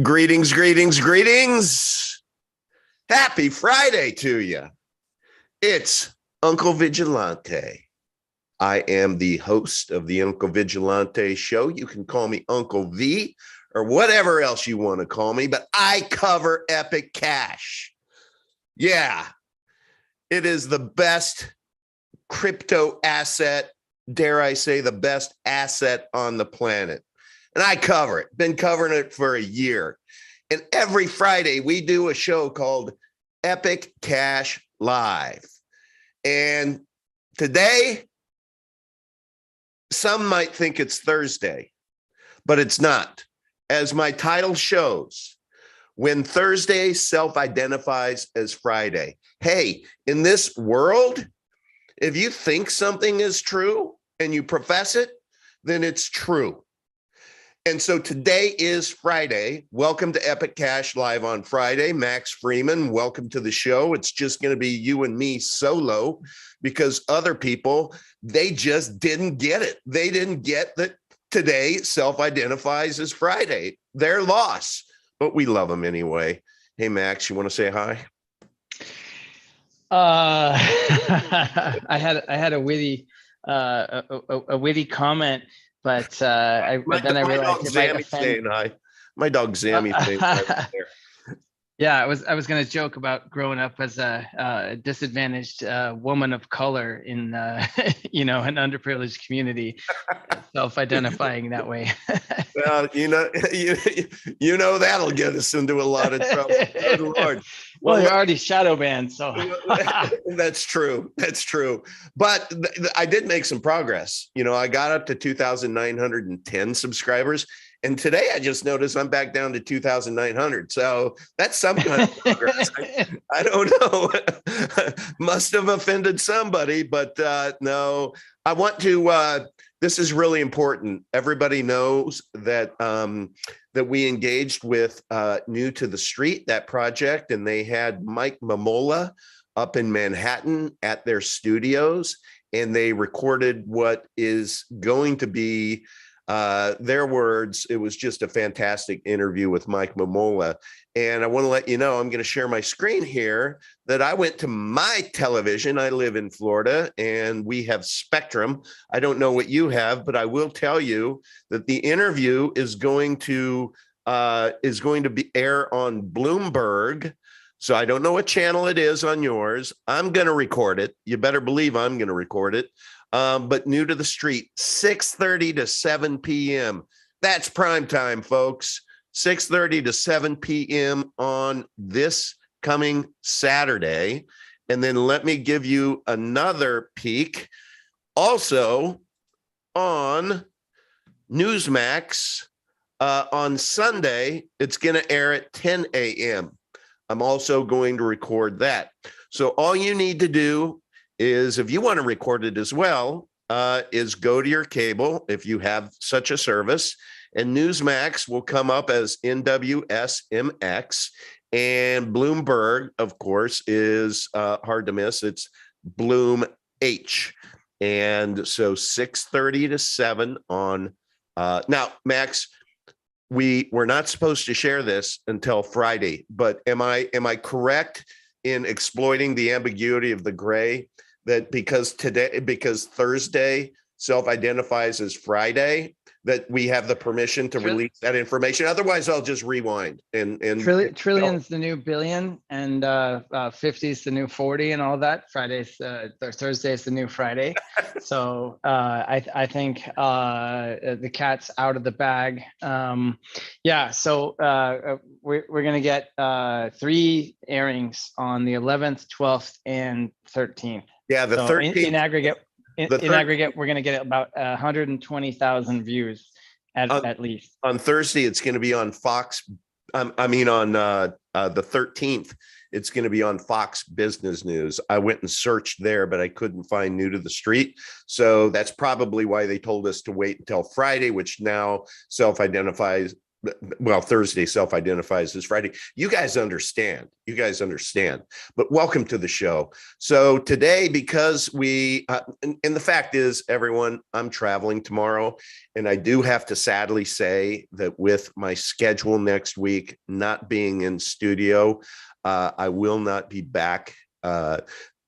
Greetings, greetings, greetings. Happy Friday to you. It's Uncle Vigilante. I am the host of the Uncle Vigilante show. You can call me Uncle V or whatever else you want to call me, but I cover Epic Cash. Yeah, it is the best crypto asset, dare I say, the best asset on the planet. And I cover it, been covering it for a year. And every Friday we do a show called Epic Cash Live. And today, some might think it's Thursday, but it's not. As my title shows, when Thursday self-identifies as Friday. Hey, in this world, if you think something is true and you profess it, then it's true. And so today is Friday. Welcome to Epic Cash Live on Friday. Max Freeman, welcome to the show. It's just going to be you and me solo because other people, they just didn't get it. They didn't get that today self-identifies as Friday. Their loss, but we love them anyway. Hey, Max, you want to say hi? I had a witty comment. But then I realized it might offend. My dog Zammy saying hi there. Yeah, I was going to joke about growing up as a disadvantaged woman of color in an underprivileged community, self-identifying that way. Well, you know that'll get us into a lot of trouble. Good Lord. Well, you're already shadow banned, so that's true. That's true. But I did make some progress. I got up to 2,910 subscribers. And today I just noticed I'm back down to 2,900. So that's some kind of progress. I don't know. Must have offended somebody, but no, I want to, this is really important. Everybody knows that that we engaged with New to the Street, that project, and they had Mike Mamola up in Manhattan at their studios, and they recorded what is going to be their words. It was just a fantastic interview with Mike Mamola. And I want to let you know, I'm going to share my screen here, that I went to my television. I live in Florida and we have Spectrum. I don't know what you have, but I will tell you that the interview is going to be air on Bloomberg. So I don't know what channel it is on yours. I'm going to record it. You better believe I'm going to record it. But New to the Street, 6:30 to 7 p.m. That's prime time, folks. 6:30 to 7 p.m. on this coming Saturday. And then let me give you another peek. Also on Newsmax on Sunday, it's going to air at 10 a.m. I'm also going to record that. So all you need to do is, if you want to record it as well, is go to your cable, if you have such a service, and Newsmax will come up as NWSMX, and Bloomberg, of course, is hard to miss. It's Bloom H. And so 6:30 to 7 on, now, Max, we're not supposed to share this until Friday, but am I correct in exploiting the ambiguity of the gray? That because Thursday self-identifies as Friday, that we have the permission to release that information. Otherwise, I'll just rewind. And trillion's the new billion, and 50 is the new 40, and all that. Thursday is the new Friday. So I think the cat's out of the bag. So we're gonna get 3 airings on the 11th, 12th, and 13th. Yeah, the 13th. In aggregate, we're going to get about 120,000 views at least. On Thursday, it's going to be on Fox. On the 13th, it's going to be on Fox Business News. I went and searched there, but I couldn't find New to the Street. So that's probably why they told us to wait until Friday, which now self-identifies well, Thursday self-identifies as Friday. You guys understand. You guys understand. But welcome to the show. So today, because and the fact is, everyone, I'm traveling tomorrow, and I do have to sadly say that with my schedule next week not being in studio, I will not be back.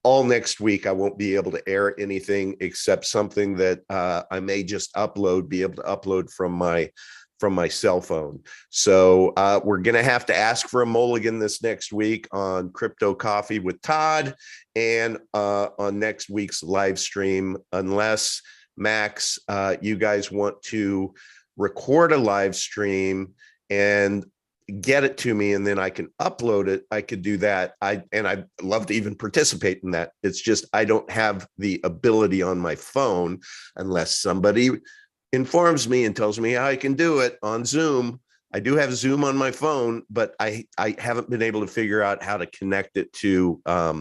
All next week, I won't be able to air anything except something that I may just be able to upload from my cell phone. So we're going to have to ask for a mulligan this next week on Crypto Coffee with Todd and on next week's live stream, unless Max, you guys want to record a live stream and get it to me and then I can upload it. I could do that. I'd love to even participate in that. It's just I don't have the ability on my phone unless somebody informs me and tells me how I can do it on Zoom. I do have Zoom on my phone, but I haven't been able to figure out how to connect it to a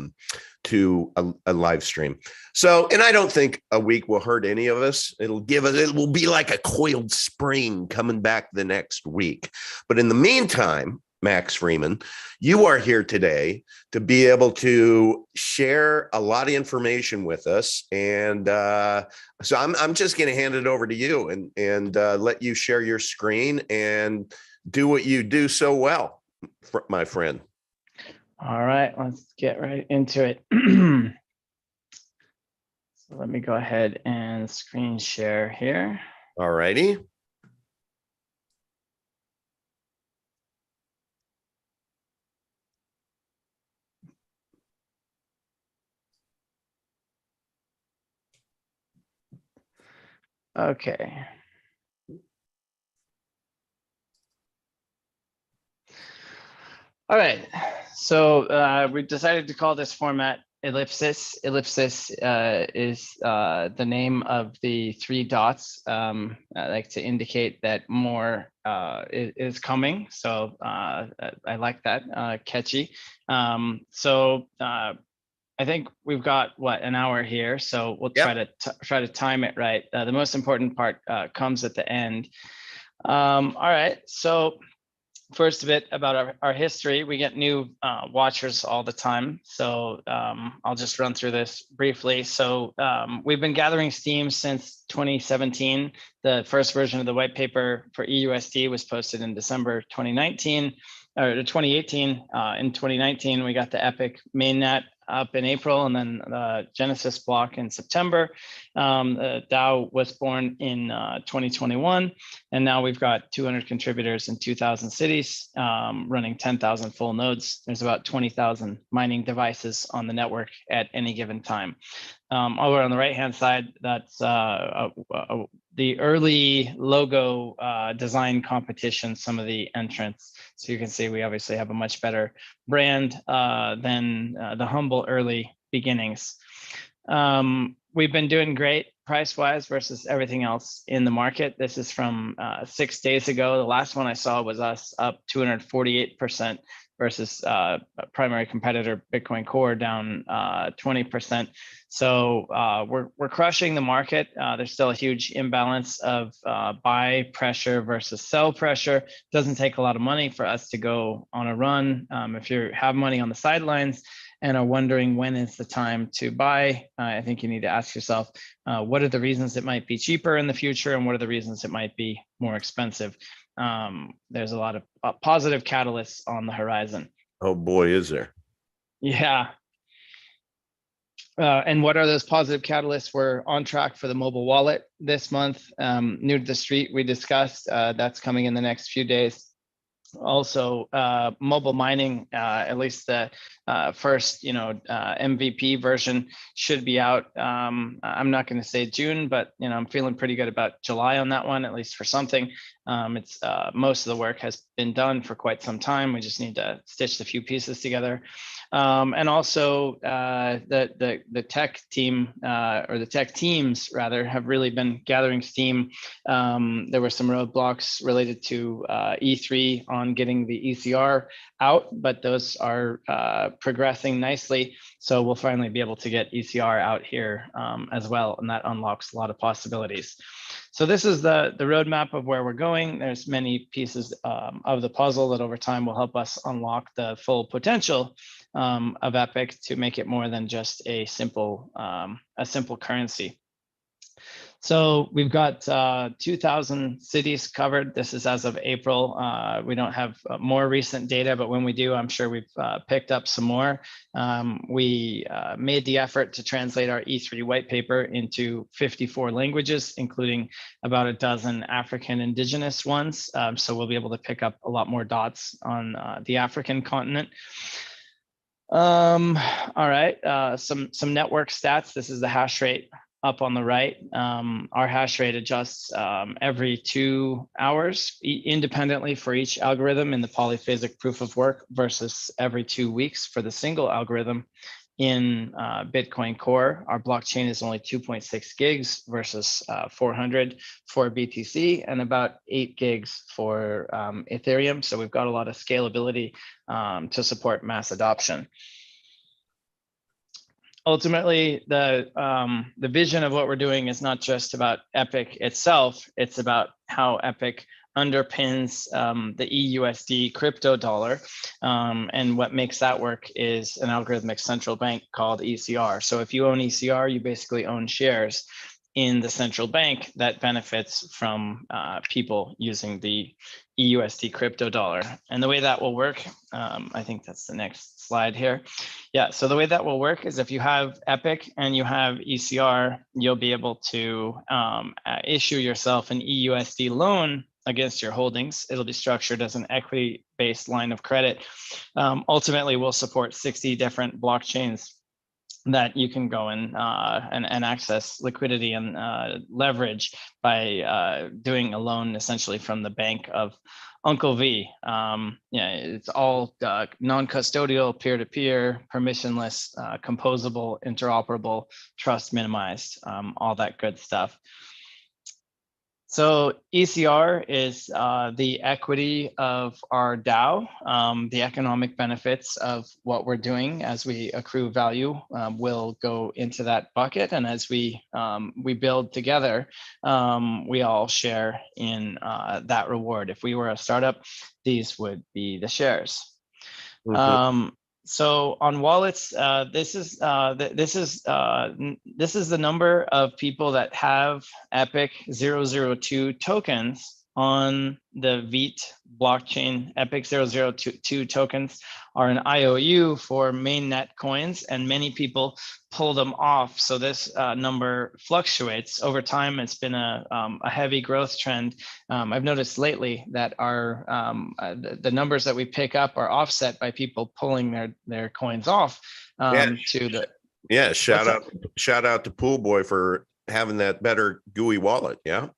live stream. So, and I don't think a week will hurt any of us. It will be like a coiled spring coming back the next week. But in the meantime, Max Freeman, you are here today to be able to share a lot of information with us. And so I'm just going to hand it over to you and let you share your screen and do what you do so well, my friend. All right, let's get right into it. So let me go ahead and screen share here. All righty. Okay. All right, so we decided to call this format Ellipsis. Ellipsis is the name of the three dots, I like to indicate that more is coming. So I like that, catchy. I think we've got an hour here, so we'll try to time it right. The most important part comes at the end. All right, so first a bit about our history. We get new watchers all the time, so I'll just run through this briefly. So we've been gathering steam since 2017. The first version of the white paper for EUSD was posted in December 2019 or 2018. In 2019, we got the Epic mainnet up in April, and then the Genesis block in September. DAO was born in 2021, and now we've got 200 contributors in 2,000 cities, running 10,000 full nodes. There's about 20,000 mining devices on the network at any given time. Over on the right-hand side, that's the early logo design competition, some of the entrants. So you can see we obviously have a much better brand than the humble early beginnings. We've been doing great price-wise versus everything else in the market. This is from 6 days ago. The last one I saw was us up 248% versus primary competitor Bitcoin Core down 20%. So we're crushing the market. There's still a huge imbalance of buy pressure versus sell pressure. Doesn't take a lot of money for us to go on a run. If you have money on the sidelines and are wondering when is the time to buy, I think you need to ask yourself, what are the reasons it might be cheaper in the future, and what are the reasons it might be more expensive? There's a lot of positive catalysts on the horizon. Oh boy, is there. Yeah. And what are those positive catalysts? We're on track for the mobile wallet this month. New to the street, we discussed, that's coming in the next few days. Also, mobile mining, at least the first, MVP version should be out. I'm not going to say June, but I'm feeling pretty good about July on that one, at least for something. It's most of the work has been done for quite some time. We just need to stitch a few pieces together. And also the tech team or the tech teams rather have really been gathering steam. There were some roadblocks related to E3 on getting the ECR out, but those are progressing nicely. So we'll finally be able to get ECR out here as well, and that unlocks a lot of possibilities. So this is the roadmap of where we're going. There's many pieces of the puzzle that over time will help us unlock the full potential of Epic to make it more than just a simple currency. So we've got 2,000 cities covered. This is as of April. We don't have more recent data, but when we do, I'm sure we've picked up some more. We made the effort to translate our E3 white paper into 54 languages, including about a dozen African indigenous ones. So we'll be able to pick up a lot more dots on the African continent. All right, some network stats. This is the hash rate up on the right. Our hash rate adjusts every 2 hours independently for each algorithm in the polyphasic proof of work versus every 2 weeks for the single algorithm in Bitcoin Core. Our blockchain is only 2.6 gigs versus 400 for BTC and about 8 gigs for Ethereum. So we've got a lot of scalability to support mass adoption. Ultimately, the vision of what we're doing is not just about Epic itself, it's about how Epic underpins the EUSD crypto dollar. And what makes that work is an algorithmic central bank called ECR. So if you own ECR, you basically own shares in the central bank that benefits from people using the EUSD crypto dollar. And the way that will work, I think that's the next slide here. Yeah, so the way that will work is if you have Epic and you have ECR, you'll be able to issue yourself an EUSD loan against your holdings. It'll be structured as an equity-based line of credit. Ultimately, we'll support 60 different blockchains that you can go in and access liquidity and leverage by doing a loan essentially from the bank of Uncle V. Yeah, it's all non-custodial, peer-to-peer, permissionless, composable, interoperable, trust minimized, all that good stuff. So ECR is the equity of our DAO. The economic benefits of what we're doing as we accrue value will go into that bucket. And as we build together, we all share in that reward. If we were a startup, these would be the shares. Mm-hmm. So on wallets, this is the number of people that have Epic 002 tokens on the VEET blockchain. Epic 002 tokens are an IOU for mainnet coins, and many people pull them off. So this number fluctuates over time. It's been a heavy growth trend. I've noticed lately that our the numbers that we pick up are offset by people pulling their coins off to the. Yeah, shout out to Pool Boy for having that better GUI wallet. Yeah.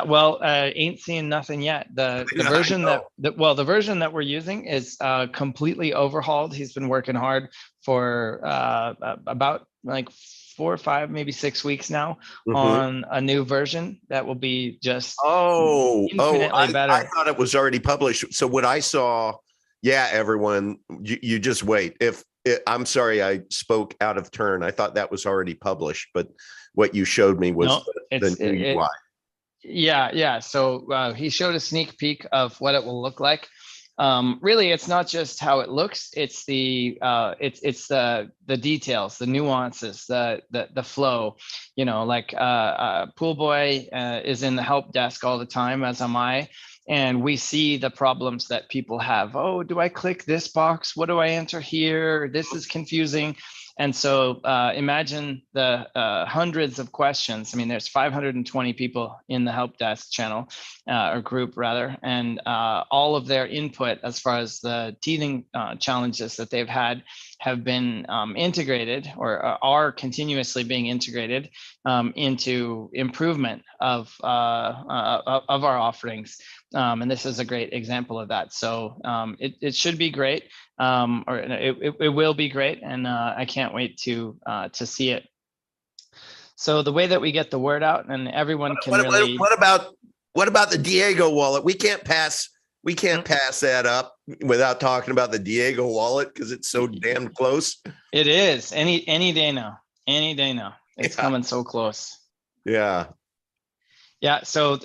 Well, ain't seen nothing yet. The version the version that we're using is completely overhauled. He's been working hard for about like 4 or 5, maybe 6 weeks now on a new version that will be just infinitely better. I thought it was already published. So what I saw, everyone, you just wait. I'm sorry, I spoke out of turn. I thought that was already published, but what you showed me was the new UI. Yeah. So he showed a sneak peek of what it will look like. Really, it's not just how it looks; it's the details, the nuances, the flow. You know, like Pool Boy is in the help desk all the time, as am I. And we see the problems that people have. Oh, do I click this box? What do I enter here? This is confusing. And so imagine the hundreds of questions. I mean, there's 520 people in the help desk channel or group rather, and all of their input as far as the teething challenges that they've had have been integrated or are continuously being integrated into improvement of our offerings. And this is a great example of that. So it should be great, or it will be great, and I can't wait to see it. So the way that we get the word out, and everyone can really. What about the Diego wallet? We can't pass that up without talking about the Diego wallet because it's so damn close. It is any day now. It's coming so close. Yeah. Yeah, so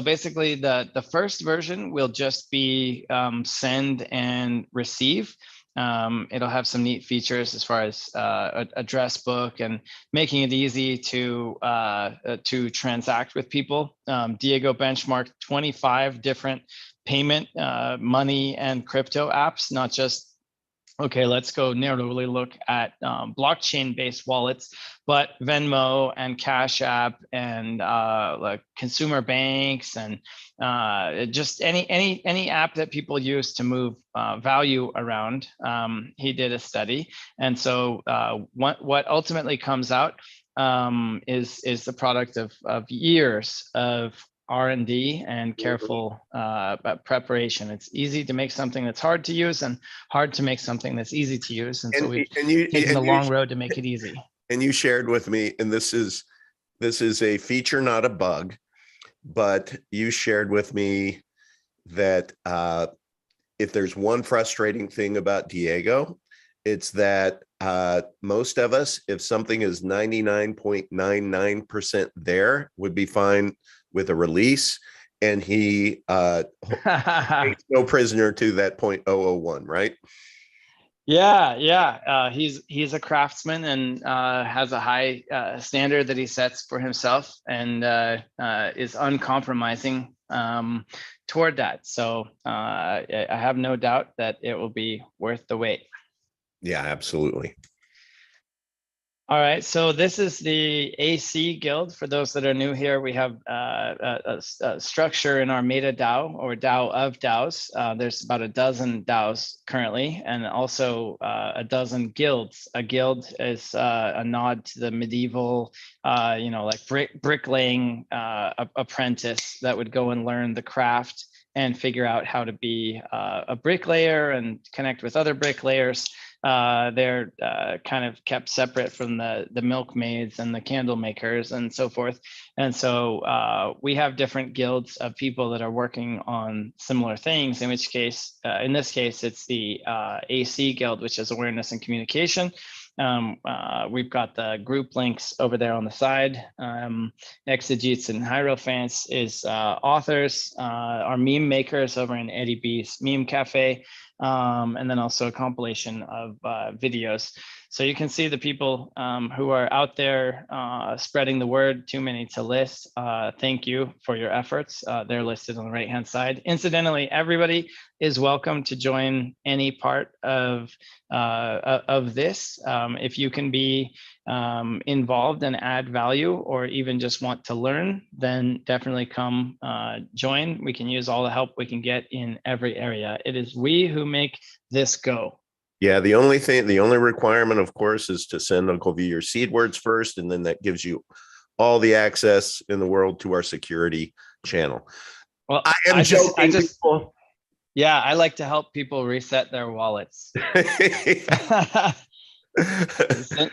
basically the first version will just be send and receive. It'll have some neat features as far as address book and making it easy to transact with people. Diego benchmarked 25 different payment, money, and crypto apps, not just okay, let's go narrowly look at blockchain-based wallets, but Venmo and Cash App and like consumer banks and just any app that people use to move value around. He did a study, and so what ultimately comes out is the product of years of R&D and careful preparation. It's easy to make something that's hard to use and hard to make something that's easy to use. And so we've taken the long road to make it easy. And you shared with me, and this is a feature, not a bug, but you shared with me that if there's one frustrating thing about Diego, it's that most of us, if something is 99.99% there, would be fine with a release, and he takes no prisoner to that 0.001, right? Yeah. He's a craftsman and has a high standard that he sets for himself, and is uncompromising toward that. So I have no doubt that it will be worth the wait. Yeah, absolutely. All right, so this is the AC Guild. For those that are new here, we have a structure in our Meta DAO, or DAO of DAOs. There's about a dozen DAOs currently, and also a dozen guilds. A guild is a nod to the medieval, like bricklaying apprentice that would go and learn the craft and figure out how to be a bricklayer and connect with other bricklayers. They're kind of kept separate from the milkmaids and the candle makers and so forth. And so we have different guilds of people that are working on similar things, in which case, in this case, it's the AC Guild, which is awareness and communication. We've got the group links over there on the side. Exegetes and Hierophants is authors, our meme makers over in Eddie B's Meme Cafe. And then also a compilation of videos. So you can see the people who are out there spreading the word, too many to list. Thank you for your efforts. They're listed on the right-hand side. Incidentally, everybody is welcome to join any part of this. If you can be involved and add value, or even just want to learn, then definitely come join. We can use all the help we can get in every area. It is we who make this go. Yeah, the only requirement, of course, is to send Uncle V your seed words first, and then that gives you all the access in the world to our security channel. Well, I am joking. Yeah, I like to help people reset their wallets.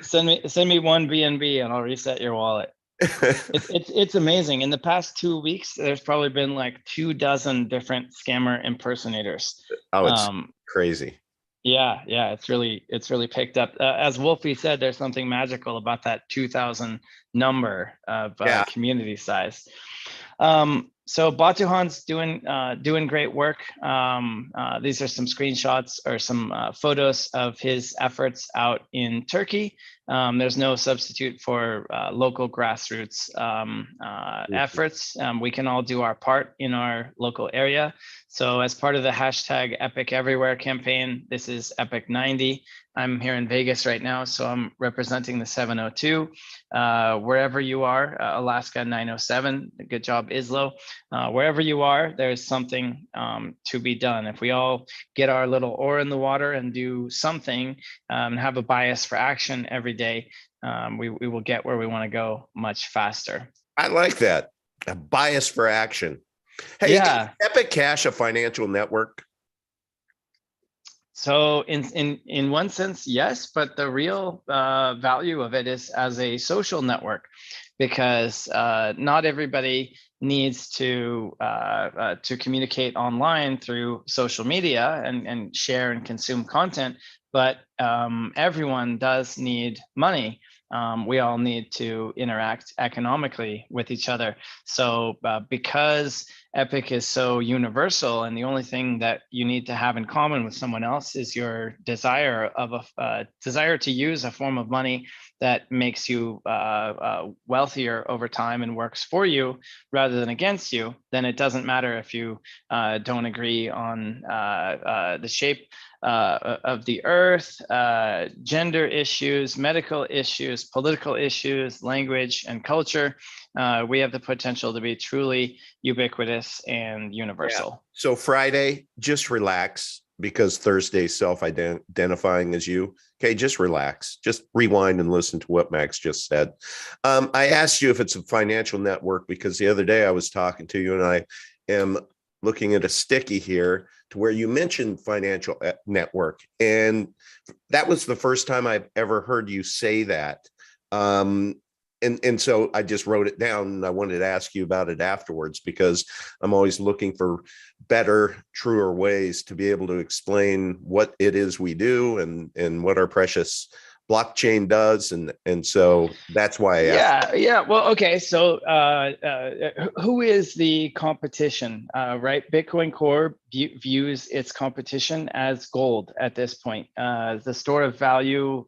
send me one BNB and I'll reset your wallet. It's amazing. In the past 2 weeks, there's probably been like 24 different scammer impersonators. Oh, it's crazy. Yeah, it's really picked up. As Wolfie said, there's something magical about that 2,000 number of community size. So Batuhan's doing great work. These are some screenshots or some photos of his efforts out in Turkey. There's no substitute for local grassroots efforts. We can all do our part in our local area. So as part of the hashtag Epic Everywhere campaign, this is Epic 90. I'm here in Vegas right now, so I'm representing the 702. Wherever you are, Alaska 907, good job, Islo. Wherever you are, there's something to be done. If we all get our little oar in the water and do something and have a bias for action every day, we will get where we want to go much faster. I like that, a bias for action. Hey, yeah. Epic Cash a financial network? So in one sense, yes, but the real value of it is as a social network, because not everybody needs to communicate online through social media and share and consume content, but everyone does need money. we all need to interact economically with each other. So because Epic is so universal, and the only thing that you need to have in common with someone else is your desire of a desire to use a form of money that makes you wealthier over time and works for you rather than against you, then it doesn't matter if you don't agree on the shape of the earth, gender issues, medical issues, political issues, language, and culture. We have the potential to be truly ubiquitous and universal. Yeah. So Friday, just relax, because Thursday's self-identifying as you. Okay, just relax. Just rewind and listen to what Max just said. I asked you if it's a financial network because the other day I was talking to you, and I am looking at a sticky here to where you mentioned financial network. And that was the first time I've ever heard you say that. And so I just wrote it down, and I wanted to ask you about it afterwards, because I'm always looking for better, truer ways to be able to explain what it is we do and what our precious blockchain does. And so that's why I asked. Yeah. Well, okay. So who is the competition, right? Bitcoin Core views its competition as gold at this point. The store of value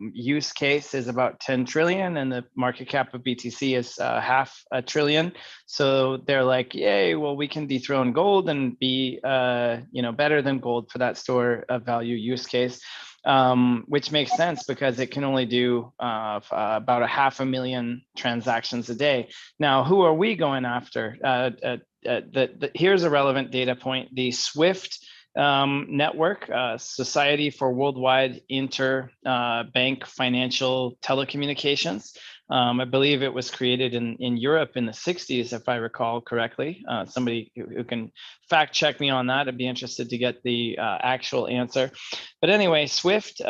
use case is about 10 trillion, and the market cap of BTC is $500 billion. So they're like, yay, well, we can dethrone gold and be better than gold for that store of value use case. Which makes sense because it can only do about 500,000 transactions a day. Now, who are we going after? Here's a relevant data point. The SWIFT network, Society for Worldwide Interbank Financial Telecommunications. I believe it was created in Europe in the 60s, if I recall correctly. Somebody who can fact check me on that. I'd be interested to get the actual answer. But anyway, SWIFT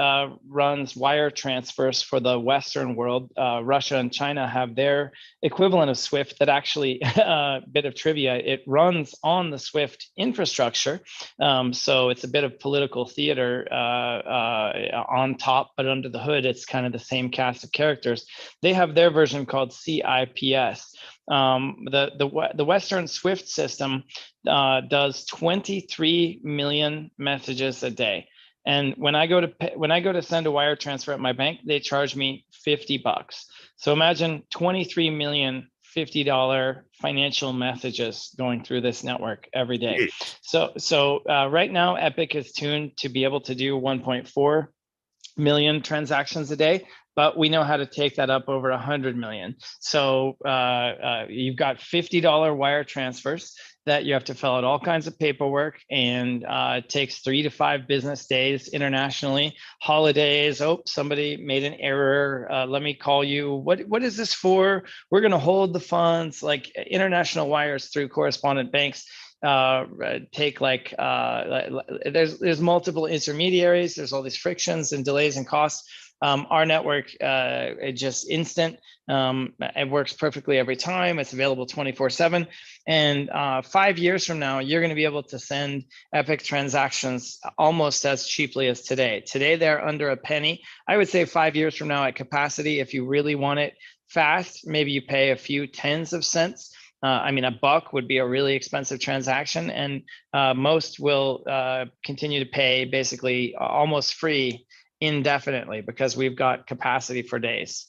runs wire transfers for the Western world. Russia and China have their equivalent of SWIFT that actually, bit of trivia, it runs on the SWIFT infrastructure. So it's a bit of political theater on top, but under the hood, it's kind of the same cast of characters. They have their version called CIPS. The Western SWIFT system does 23 million messages a day. And when I go to send a wire transfer at my bank, they charge me $50. So imagine 23 million $50 financial messages going through this network every day. So right now, Epic is tuned to be able to do 1.4 million transactions a day, but we know how to take that up over 100 million. So you've got $50 wire transfers that you have to fill out all kinds of paperwork, and it takes 3 to 5 business days internationally. Holidays, oh, somebody made an error. Let me call you. What is this for? We're going to hold the funds. Like international wires through correspondent banks take like there's multiple intermediaries. There's all these frictions and delays and costs. Our network it's just instant. It works perfectly every time. It's available 24/7. And 5 years from now, you're going to be able to send Epic transactions almost as cheaply as today. Today, they're under a penny. I would say 5 years from now at capacity, if you really want it fast, maybe you pay a few tens of cents. I mean, $1 would be a really expensive transaction, and most will continue to pay basically almost free indefinitely because we've got capacity for days.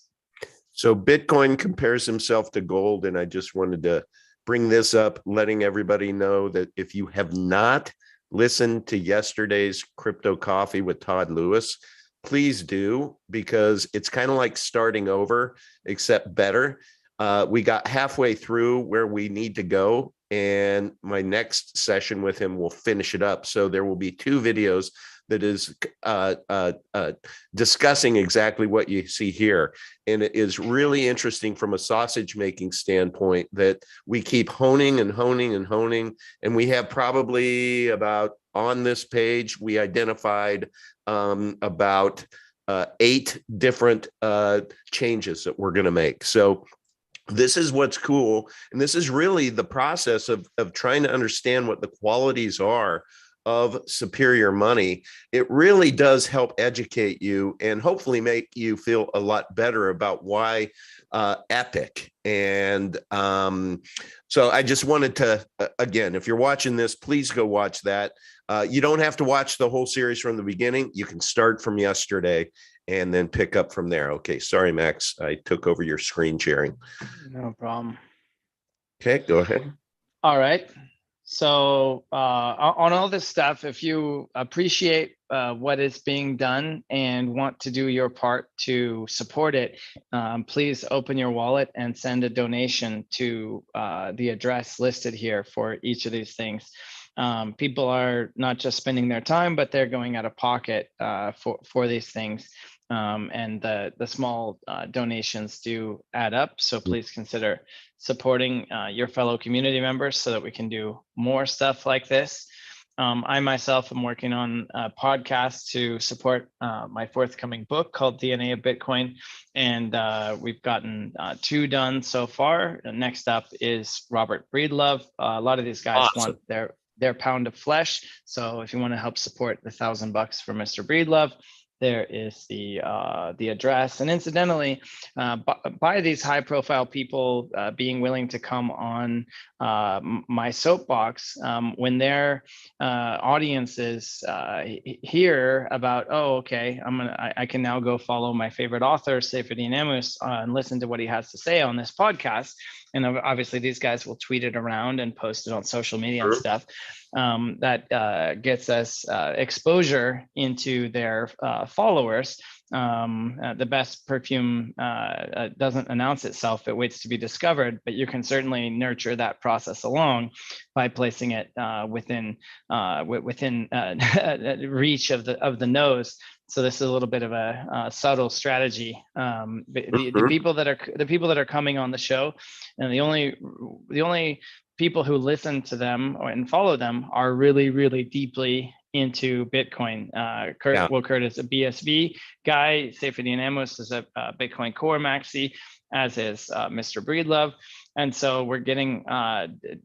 So Bitcoin compares himself to gold, and I just wanted to bring this up, letting everybody know that if you have not listened to yesterday's Crypto Coffee with Todd Lewis, please do, because it's kind of like starting over, except better. We got halfway through where we need to go, and my next session with him will finish it up. So there will be 2 videos that is discussing exactly what you see here. And it is really interesting from a sausage making standpoint that we keep honing and honing and honing. And we have probably about, on this page, we identified about 8 different changes that we're going to make. So this is what's cool. And this is really the process of trying to understand what the qualities are of Superior Money, it really does help educate you and hopefully make you feel a lot better about why Epic. And so I just wanted to, again, if you're watching this, please go watch that. You don't have to watch the whole series from the beginning. You can start from yesterday and then pick up from there. Okay, sorry, Max. I took over your screen sharing. No problem. Okay, go ahead. All right. So on all this stuff, if you appreciate what is being done and want to do your part to support it, please open your wallet and send a donation to the address listed here for each of these things. People are not just spending their time, but they're going out of pocket for these things. And the small donations do add up. So please consider supporting your fellow community members so that we can do more stuff like this. I myself am working on a podcast to support my forthcoming book called DNA of Bitcoin. And we've gotten 2 done so far. Next up is Robert Breedlove. A lot of these guys want their pound of flesh. So if you want to help support the $1,000 for Mr. Breedlove, there is the address. And incidentally, by these high profile people being willing to come on my soapbox, when their audiences hear about, oh, okay, I can now go follow my favorite author, Self-Identifies, and listen to what he has to say on this podcast. And obviously these guys will tweet it around and post it on social media and stuff. That gets us exposure into their followers. The best perfume doesn't announce itself, it waits to be discovered, but you can certainly nurture that process along by placing it within reach of the nose. So this is a little bit of a subtle strategy. The people that are coming on the show, and the only people who listen to them and follow them are really, really deeply into Bitcoin. Kurt is a BSV guy. Self-Identifies is a Bitcoin Core maxi, as is Mr. Breedlove. And so we're getting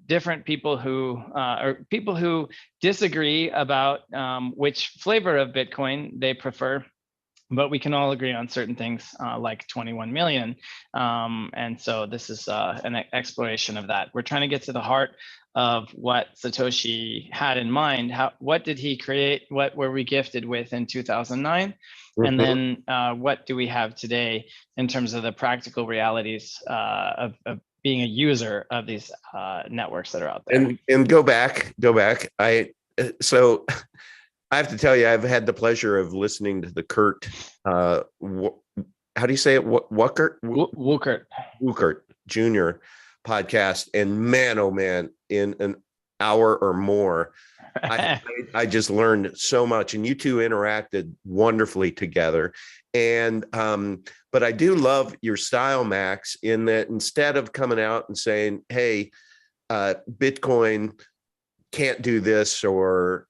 different people who disagree about which flavor of Bitcoin they prefer. But we can all agree on certain things like 21 million. And so this is an exploration of that. We're trying to get to the heart of what Satoshi had in mind. What did he create? What were we gifted with in 2009? And then what do we have today in terms of the practical realities of being a user of these networks that are out there? And go back. So I have to tell you, I've had the pleasure of listening to the Kurt, how do you say it? Wuchert Jr. podcast. And man, oh man, in an hour or more, I just learned so much. And you two interacted wonderfully together. And, but I do love your style, Max, in that instead of coming out and saying, hey, Bitcoin can't do this or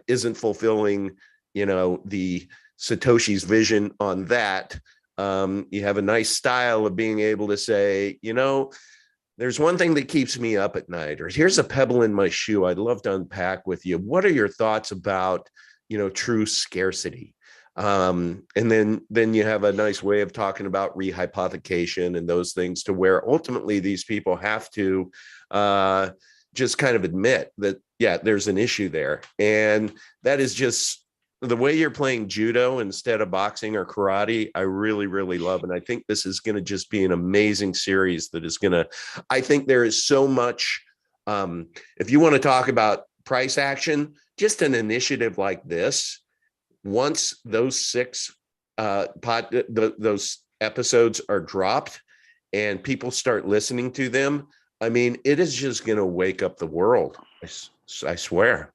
isn't fulfilling, the Satoshi's vision on that. You have a nice style of being able to say, there's one thing that keeps me up at night, or here's a pebble in my shoe I'd love to unpack with you. What are your thoughts about, true scarcity? And then you have a nice way of talking about rehypothecation and those things, to where ultimately these people have to just kind of admit that, yeah, there's an issue there. And that is just the way you're playing judo instead of boxing or karate. I really, really love. And I think this is going to just be an amazing series that is going to, I think there is so much, if you want to talk about price action, just an initiative like this, once those 6 those episodes are dropped and people start listening to them, I mean, it is just going to wake up the world. I swear.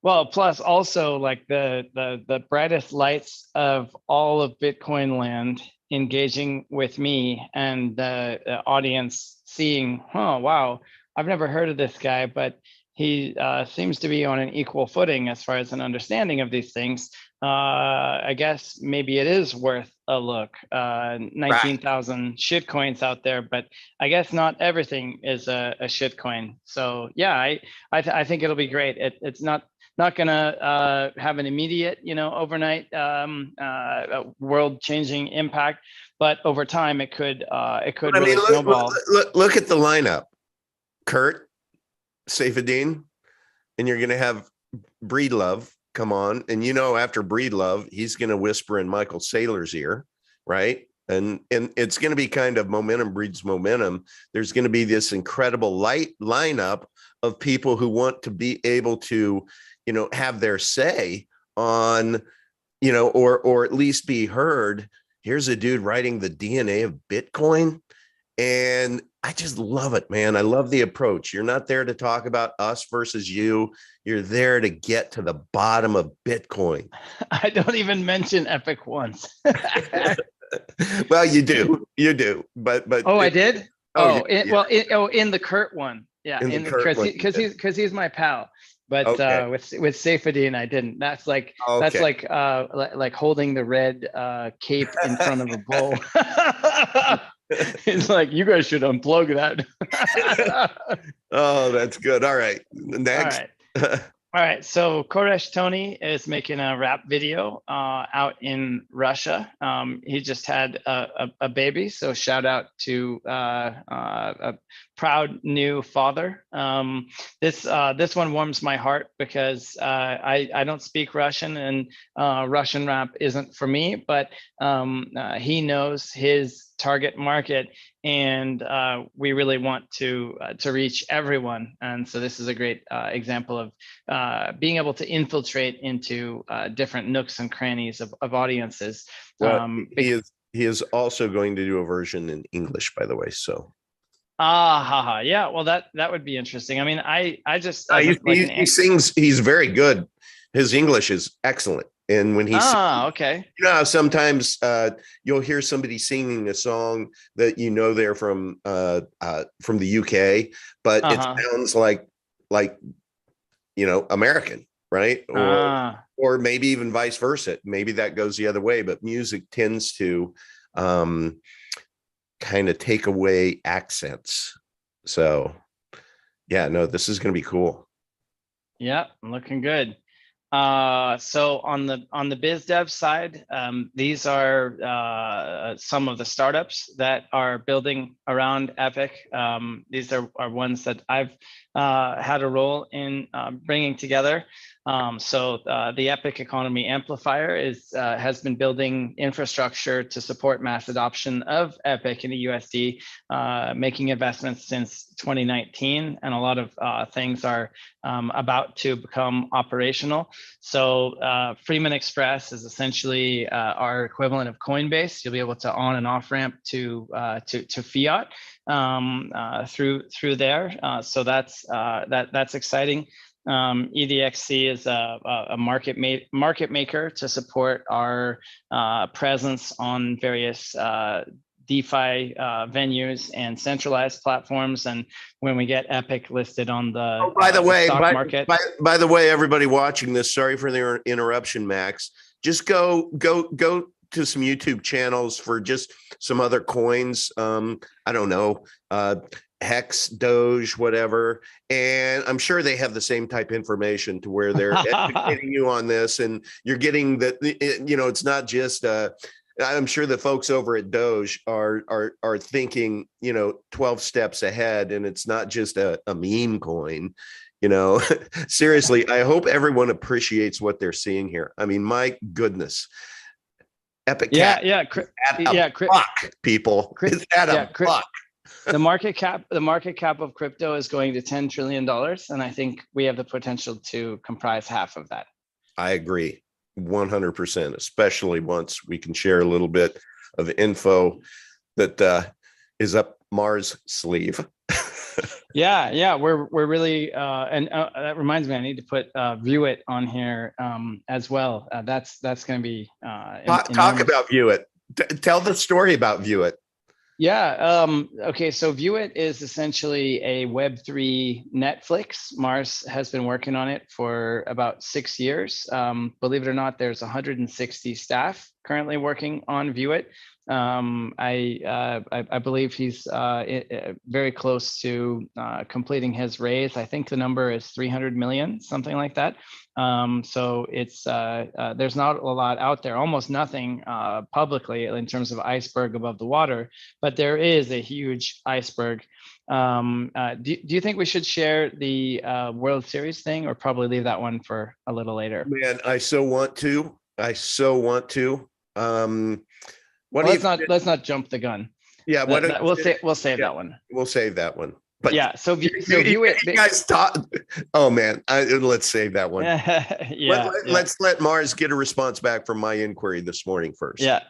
Well, plus also like the brightest lights of all of Bitcoin land engaging with me, and the audience seeing, oh, wow, I've never heard of this guy, but he seems to be on an equal footing as far as an understanding of these things. I guess maybe it is worth a look. 19,000 shit coins out there, but I guess not everything is a shit coin. So yeah, I think it'll be great. It's not have an immediate, overnight world-changing impact, but over time it could really snowball. Look at the lineup: Kurt, Saifedean, and you're going to have Breedlove come on, and after Breedlove, he's going to whisper in Michael Saylor's ear, right? And it's going to be kind of momentum breeds momentum. There's going to be this incredible lineup of people who want to be able to, have their say on, or at least be heard. Here's a dude writing the DNA of Bitcoin. And I just love it, man. I love the approach. You're not there to talk about us versus you. You're there to get to the bottom of Bitcoin. I don't even mention Epic once. Well, you do. But I did. Yeah. In the Kurt one, yeah, because he's my pal. But okay. with Saifedean, I didn't. That's like holding the red cape in front of a bull. It's like, you guys should unplug that. Oh, that's good. All right, next. All right, so Koresh Tony is making a rap video out in Russia. He just had a baby, so shout out to a proud new father. This one warms my heart because I don't speak Russian, and Russian rap isn't for me, but he knows his target market, and we really want to reach everyone. And so this is a great example of being able to infiltrate into different nooks and crannies of audiences. Well, he is also going to do a version in English, by the way. So. Yeah. Well, that would be interesting. I mean, I just he sings. He's very good. His English is excellent. And when he okay, sometimes you'll hear somebody singing a song that they're from the UK, but it sounds like American, right? Or maybe even vice versa. Maybe that goes the other way. But music tends to kind of take away accents. So yeah, no, this is going to be cool. Yeah, looking good. So on the biz dev side, these are some of the startups that are building around Epic. These are ones that I've had a role in bringing together. So the Epic Economy Amplifier has been building infrastructure to support mass adoption of Epic in the USD, making investments since 2019, and a lot of things are about to become operational. So Freeman Express is essentially our equivalent of Coinbase. You'll be able to on and off ramp to fiat through there. So that's exciting. EDXC is a market maker to support our presence on various DeFi venues and centralized platforms. And when we get Epic listed on the stock market. By the way, everybody watching this, sorry for the interruption, Max. Just go to some YouTube channels for just some other coins. I don't know, Hex, Doge, whatever. And I'm sure they have the same type of information to where they're educating you on this, and you're getting that, it's not just I'm sure the folks over at Doge are thinking, 12 steps ahead, and it's not just a meme coin. Seriously, I hope everyone appreciates what they're seeing here. I mean, my goodness. Epic buck, people. It's at a buck. The market cap of crypto is going to $10 trillion, and I think we have the potential to comprise half of that. I agree 100%, especially once we can share a little bit of info that is up Mars' sleeve. Yeah, we're really and that reminds me, I need to put View It on here as well. That's going to be talk about View It. Tell the story about View It. Yeah. Okay. So View It is essentially a Web3 Netflix. Mars has been working on it for about 6 years. Believe it or not, there's 160 staff currently working on View It. I believe he's very close to completing his raise. I think the number is 300 million, something like that. So it's there's not a lot out there, almost nothing publicly in terms of iceberg above the water, but there is a huge iceberg. Do you think we should share the World Series thing, or probably leave that one for a little later? Man, I so want to. What Well, do let's not jump the gun. Yeah, We'll save that one. We'll save that one. But yeah, so View It. You guys talk. Oh man, let's save that one. Let's let Mars get a response back from my inquiry this morning first. Yeah.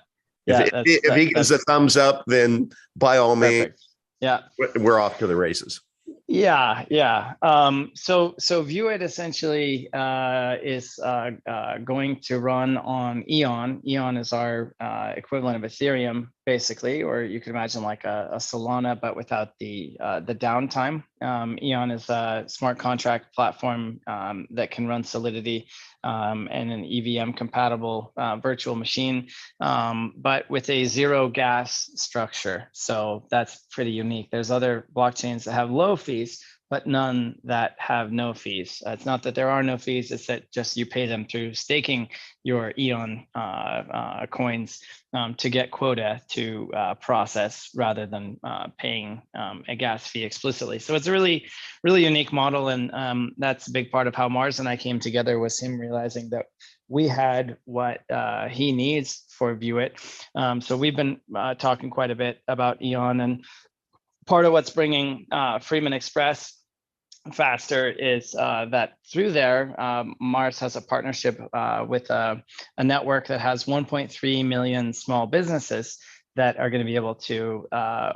If he gives a thumbs up, then by all means, yeah, we're off to the races. Yeah. So View It essentially is going to run on Eon. Eon is our equivalent of Ethereum, basically, or you could imagine like a Solana, but without the downtime. Eon is a smart contract platform that can run Solidity and an EVM compatible virtual machine, but with a zero gas structure. So that's pretty unique. There's other blockchains that have low fees, but none that have no fees. It's not that there are no fees, it's that just you pay them through staking your Eon coins to get quota to process, rather than paying a gas fee explicitly. So it's a really, really unique model. And that's a big part of how Mars and I came together, was him realizing that we had what he needs for View It. So we've been talking quite a bit about Eon, and part of what's bringing Freeman Express faster is that through there, Mars has a partnership with a network that has 1.3 million small businesses that are going to be able to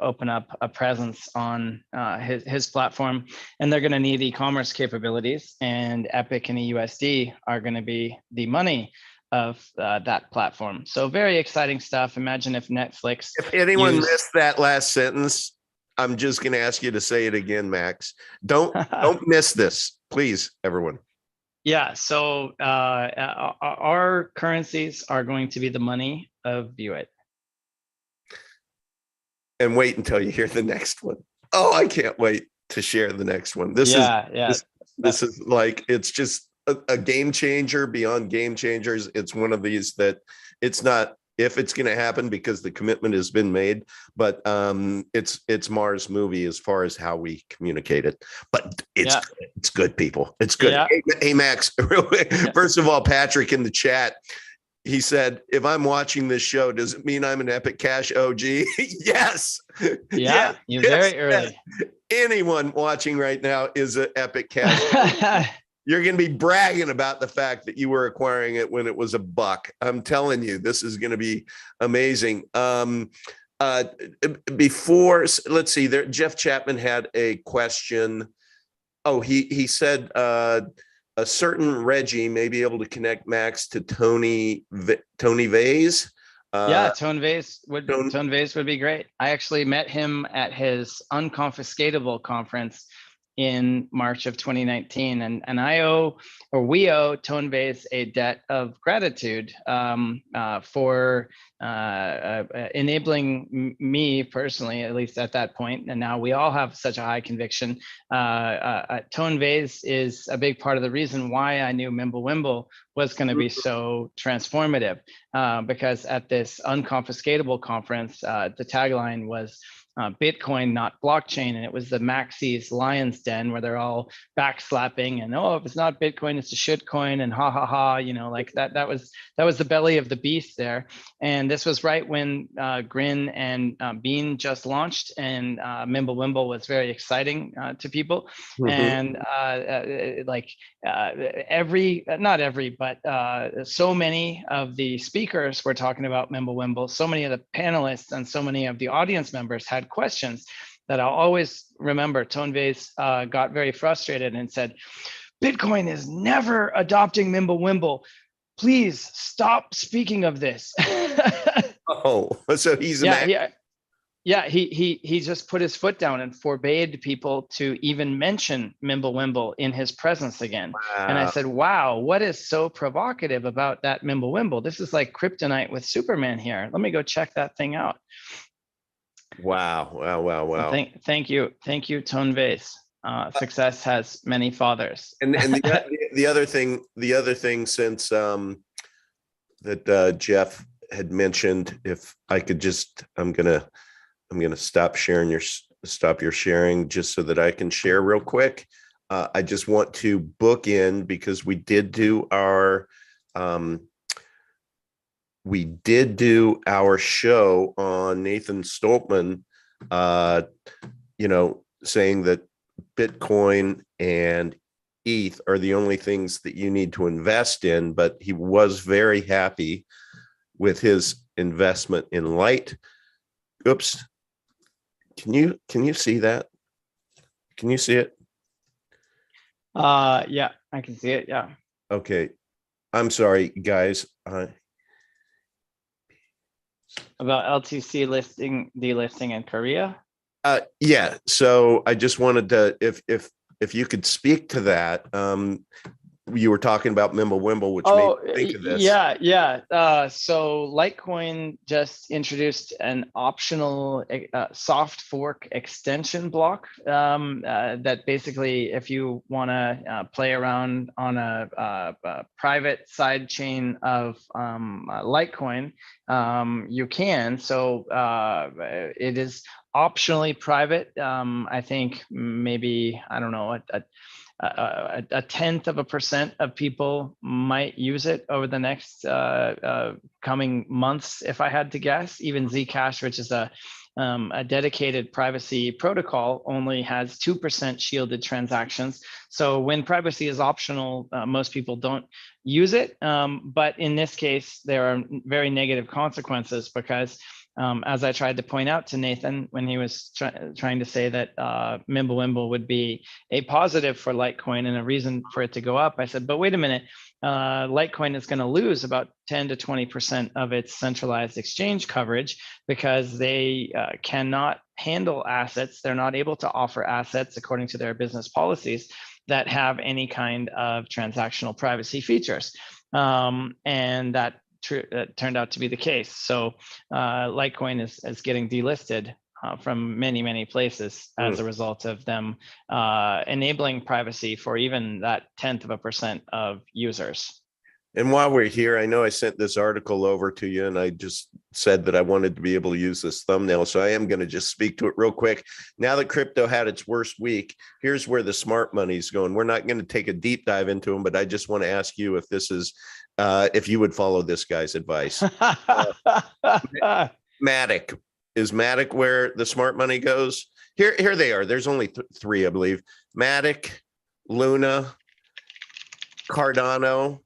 open up a presence on his platform, and they're going to need e-commerce capabilities, and Epic and EUSD are going to be the money of that platform. So very exciting stuff. Imagine if Netflix. If anyone missed that last sentence, I'm just going to ask you to say it again, Max. Don't miss this, please, everyone. Yeah. So our currencies are going to be the money of View It. And wait until you hear the next one. Oh, I can't wait to share the next one. This is like, it's just a game changer beyond game changers. It's one of these that it's not if it's going to happen, because the commitment has been made, but it's Mars movie as far as how we communicate it. But it's good, people. It's good. Yeah. Hey, Max, first of all, Patrick in the chat, he said, if I'm watching this show, does it mean I'm an Epic Cash OG? Yes. Yeah, you're very early. Anyone watching right now is an Epic Cash. You're going to be bragging about the fact that you were acquiring it when it was $1. I'm telling you, this is going to be amazing. Before, let's see, there, Jeff Chapman had a question. Oh, he said a certain Reggie may be able to connect Max to Tony Vase. Yeah, Tone Vase would be great. I actually met him at his Unconfiscatable conference in March of 2019, and we owe Tone Vase a debt of gratitude for enabling me personally, at least at that point. And now we all have such a high conviction. Tone Vase is a big part of the reason why I knew Mimblewimble was going to be so transformative, because at this Unconfiscatable conference, the tagline was Bitcoin, not blockchain. And it was the Maxis Lion's Den, where they're all backslapping and, oh, if it's not Bitcoin, it's a shitcoin, and ha ha ha, like that was the belly of the beast there. And this was right when Grin and Bean just launched, and Mimblewimble was very exciting to people. And so many of the speakers were talking about Mimblewimble. So many of the panelists and so many of the audience members had questions that I'll always remember. Tone Vase got very frustrated and said, Bitcoin is never adopting Mimblewimble. Please stop speaking of this. Oh, so he's Yeah, he just put his foot down and forbade people to even mention Mimblewimble in his presence again. And I Wow. said, wow, what is so provocative about that Mimblewimble? This is like kryptonite with Superman here. Let me go check that thing out. Wow. Wow. Wow. So Wow. thank you, Tone Vase. Success has many fathers. And the other thing since that Jeff had mentioned, if I could just, I'm gonna stop your sharing just so that I can share real quick. I just want to book in because we did do our show on Nathan Stoltman, saying that Bitcoin and ETH are the only things that you need to invest in, but he was very happy with his investment in Light. Oops. Can you see that? Can you see it? Yeah, I can see it. Yeah. Okay. I'm sorry, guys. About LTC delisting in Korea. Yeah. So I just wanted to, if you could speak to that. You were talking about Mimblewimble, which made me think of this. Yeah. So Litecoin just introduced an optional soft fork extension block that basically, if you want to play around on a private side chain of Litecoin, you can. So it is optionally private. I think maybe, I don't know, a tenth of a percent of people might use it over the next coming months, if I had to guess. Even Zcash, which is a dedicated privacy protocol, only has 2% shielded transactions. So when privacy is optional, most people don't use it. But in this case, there are very negative consequences because as I tried to point out to Nathan when he was trying to say that Mimblewimble would be a positive for Litecoin and a reason for it to go up, I said, but wait a minute, Litecoin is going to lose about 10 to 20% of its centralized exchange coverage because they cannot handle assets. They're not able to offer assets according to their business policies that have any kind of transactional privacy features. And that turned out to be the case. So Litecoin is getting delisted from many places as a result of them enabling privacy for even that tenth of a percent of users. And while we're here, I know I sent this article over to you and I just said that I wanted to be able to use this thumbnail. So I am going to just speak to it real quick. Now that crypto had its worst week, here's where the smart money's going. We're not going to take a deep dive into them, but I just want to ask you if this is, if you would follow this guy's advice. Matic. Is Matic where the smart money goes? Here they are. There's only three, I believe. Matic, Luna, Cardano.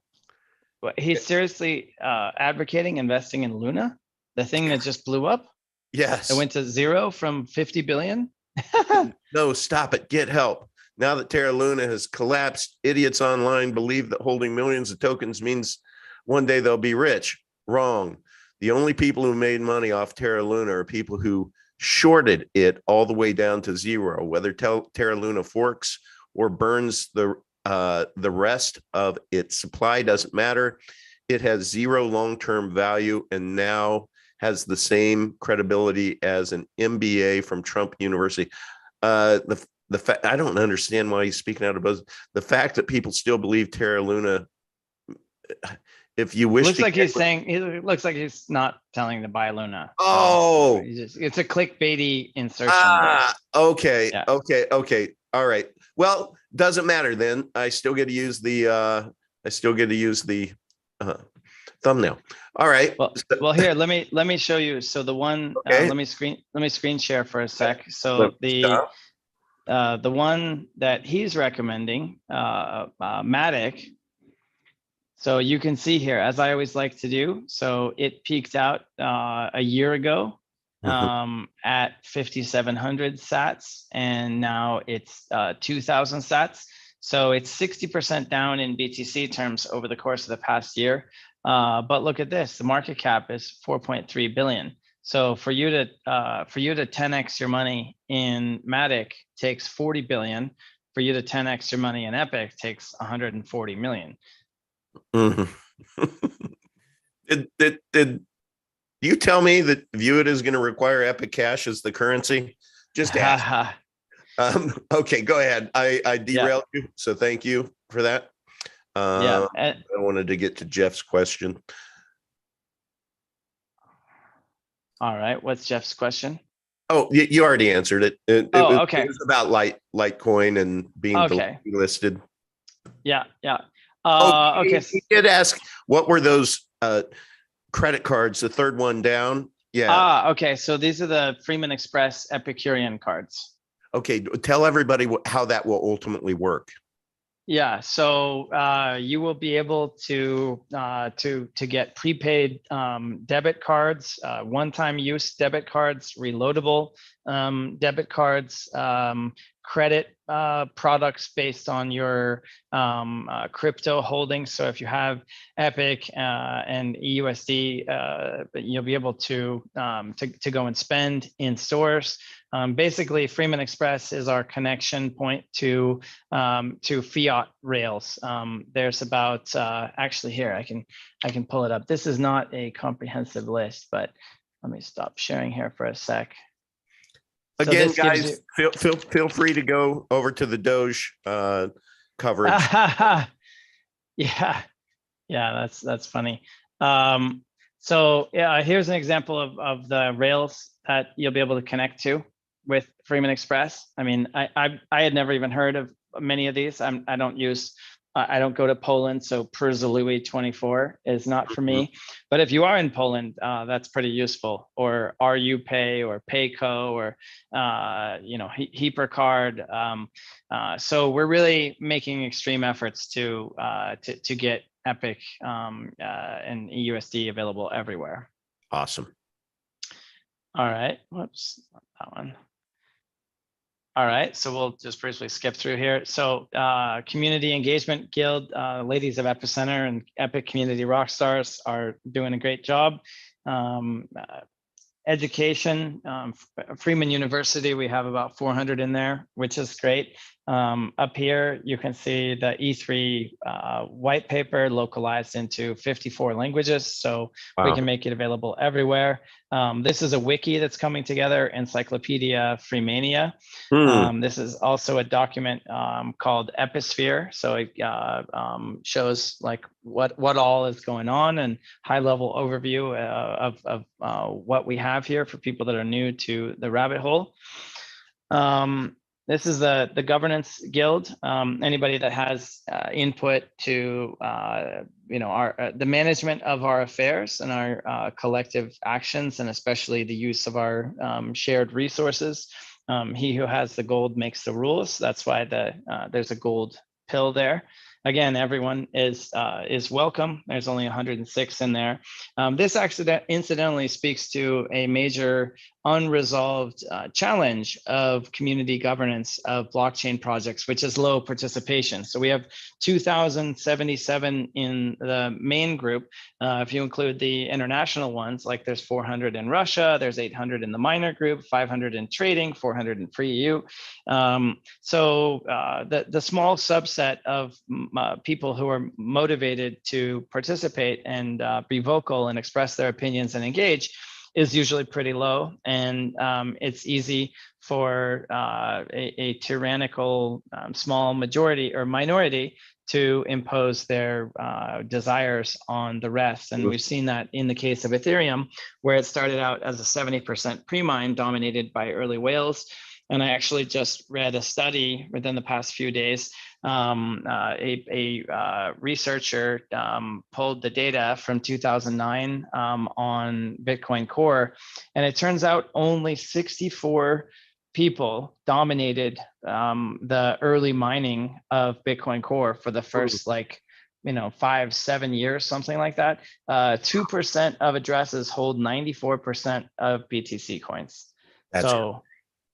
He's seriously advocating investing in Luna, the thing that just blew up. Yes. It went to zero from 50 billion. No, stop it. Get help. Now that Terra Luna has collapsed, idiots online believe that holding millions of tokens means one day they'll be rich. Wrong. The only people who made money off Terra Luna are people who shorted it all the way down to zero, whether Terra Luna forks or burns the rest of its supply doesn't matter. It has zero long-term value and now has the same credibility as an MBA from Trump University. The fact, I don't understand why he's speaking out about the fact that people still believe Terra Luna. If you wish, looks like he's saying, it looks like he's not telling to buy Luna. Oh, it's a clickbaity insertion. Okay, yeah. okay, all right. Well, doesn't matter then. I still get to use the thumbnail. All right. Well, here, let me show you. So the one, okay. let me screen share for a sec. So the one that he's recommending, Matic. So you can see here, as I always like to do. So it peaked out a year ago at 5,700 sats, and now it's 2,000 sats. So it's 60% down in BTC terms over the course of the past year. But look at this, the market cap is 4.3 billion. So for you to 10x your money in Matic takes 40 billion. For you to 10x your money in Epic takes 140 million. Mhm. Did you tell me that View-It is going to require Epic Cash as the currency? Just ask. Okay, go ahead. I derailed you, so thank you for that. Yeah. I wanted to get to Jeff's question. All right. What's Jeff's question? Oh, you already answered it. It okay. was about Litecoin and being delisted. Yeah. Okay. Okay. He did ask, what were those credit cards? The third one down. Yeah. Okay. So these are the Freeman Express Epicurean cards. Okay. Tell everybody how that will ultimately work. Yeah, so you will be able to get prepaid debit cards, one-time use debit cards, reloadable debit cards, credit products based on your crypto holdings. So if you have Epic and EUSD, you'll be able to go and spend in stores. Basically, Freeman Express is our connection point to fiat rails. There's about actually here I can pull it up. This is not a comprehensive list, but let me stop sharing here for a sec. Again, so guys, feel free to go over to the Doge coverage. Yeah, that's funny. So yeah, here's an example of the rails that you'll be able to connect to with Freeman Express. I mean, I had never even heard of many of these. I don't go to Poland, so Perzalui 24 is not for me. But if you are in Poland, that's pretty useful. Or RUPay or Payco or HyperCard. So we're really making extreme efforts to get Epic and EUSD available everywhere. Awesome. All right. Whoops, not that one. All right, so we'll just briefly skip through here. So Community Engagement Guild, ladies of Epicenter and Epic Community Rockstars are doing a great job. Education, Freeman University, we have about 400 in there, which is great. Up here, you can see the E3 white paper localized into 54 languages, so we can make it available everywhere. This is a wiki that's coming together, Encyclopedia Freemania. This is also a document called Episphere, so it shows like what all is going on and high-level overview of what we have here for people that are new to the rabbit hole. This is the governance guild. Anybody that has input to the management of our affairs and our collective actions, and especially the use of our shared resources. He who has the gold makes the rules. That's why there's a gold pill there. Again, everyone is welcome. There's only 106 in there. This incidentally speaks to a major unresolved challenge of community governance of blockchain projects, which is low participation. So we have 2,077 in the main group. If you include the international ones, like there's 400 in Russia, there's 800 in the minor group, 500 in trading, 400 in free EU. So the small subset of people who are motivated to participate and be vocal and express their opinions and engage is usually pretty low, and it's easy for a tyrannical small majority or minority to impose their desires on the rest. And we've seen that in the case of Ethereum, where it started out as a 70% pre-mine dominated by early whales. And I actually just read a study within the past few days. A researcher pulled the data from 2009 on Bitcoin Core, and it turns out only 64 people dominated the early mining of Bitcoin Core for the first 5-7 years, something like that. 2% of addresses hold 94% of BTC coins. So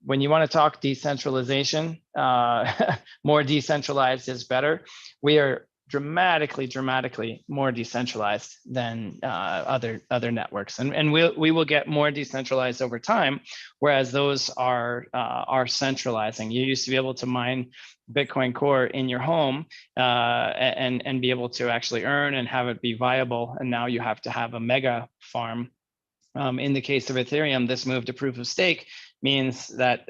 when you want to talk decentralization, more decentralized is better. We are dramatically more decentralized than other networks, and we will get more decentralized over time, whereas those are centralizing. You used to be able to mine Bitcoin Core in your home and be able to actually earn and have it be viable, and now you have to have a mega farm. In the case of Ethereum, this move to proof of stake means that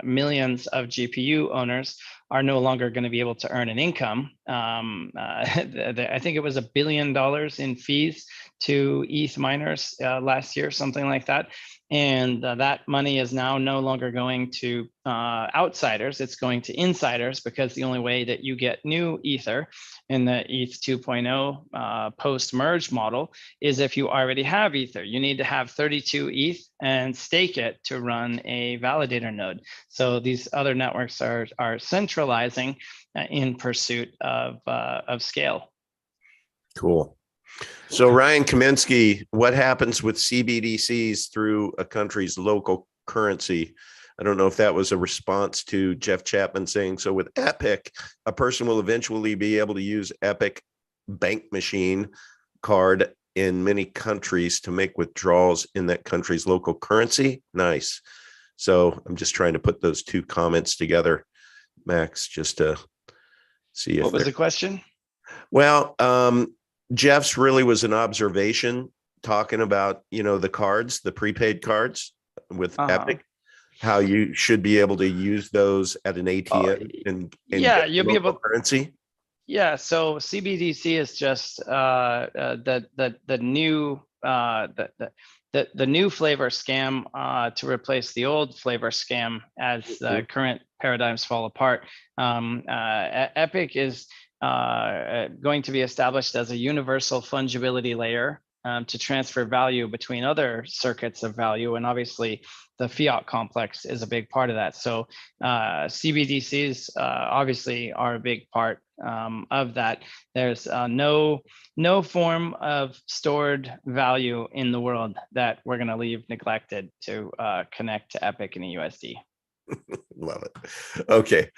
millions of GPU owners are no longer going to be able to earn an income. I think it was $1 billion in fees to ETH miners last year, something like that. And that money is now no longer going to outsiders. It's going to insiders, because the only way that you get new Ether in the ETH 2.0 post-merge model is if you already have Ether. You need to have 32 ETH and stake it to run a validator node. So these other networks are centralizing in pursuit of scale. Cool. So Ryan Kaminsky, what happens with CBDCs through a country's local currency? I don't know if that was a response to Jeff Chapman saying, so with Epic, a person will eventually be able to use Epic bank machine card in many countries to make withdrawals in that country's local currency. Nice. So I'm just trying to put those two comments together, Max, just to see if what was the question? Well, Jeff's really was an observation talking about, the cards, the prepaid cards with Epic, how you should be able to use those at an ATM and yeah, you'll be able currency. Yeah, so CBDC is just the new the new flavor scam to replace the old flavor scam as current paradigms fall apart. Epic is going to be established as a universal fungibility layer to transfer value between other circuits of value, and obviously the fiat complex is a big part of that. So CBDCs obviously are a big part of that. There's no form of stored value in the world that we're going to leave neglected to connect to Epic and EUSD. Love it. Okay.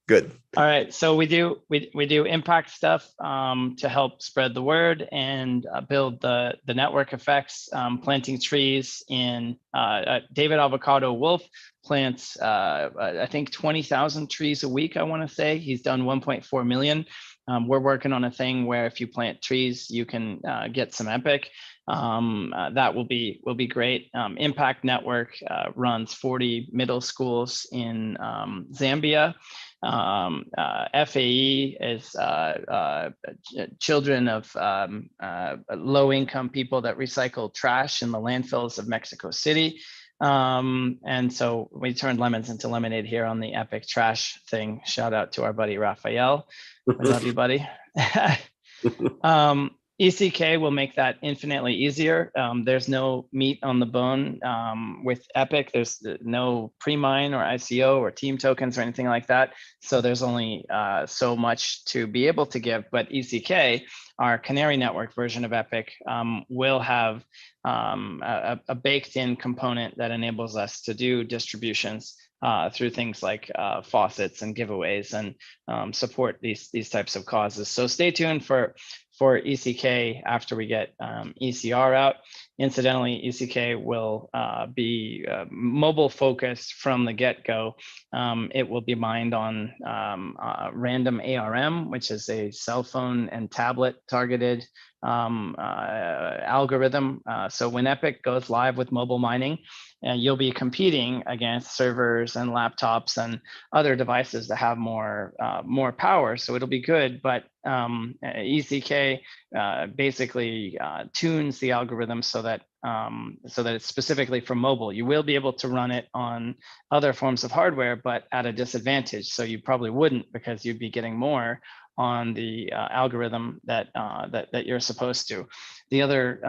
Good. All right, so we do impact stuff to help spread the word and build the network effects. Planting trees in David Avocado Wolf plants I think 20,000 trees a week. I want to say he's done 1.4 million. We're working on a thing where if you plant trees, you can get some Epic. That will be great. Impact Network runs 40 middle schools in Zambia. FAE is children of low-income people that recycle trash in the landfills of Mexico City. And so we turned lemons into lemonade here on the Epic trash thing. Shout out to our buddy Raphael. We love you, buddy. ECK will make that infinitely easier. There's no meat on the bone with Epic. There's no pre-mine or ICO or team tokens or anything like that. So there's only so much to be able to give. But ECK, our Canary network version of Epic, will have a baked-in component that enables us to do distributions through things like faucets and giveaways and support these types of causes. So stay tuned for ECK after we get ECR out. Incidentally, ECK will be mobile focused from the get-go. It will be mined on random ARM, which is a cell phone and tablet targeted algorithm. So when Epic goes live with mobile mining, you'll be competing against servers and laptops and other devices that have more power. So it'll be good, but ECK basically tunes the algorithm so that it's specifically for mobile. You will be able to run it on other forms of hardware, but at a disadvantage. So you probably wouldn't, because you'd be getting more on the algorithm that you're supposed to. The other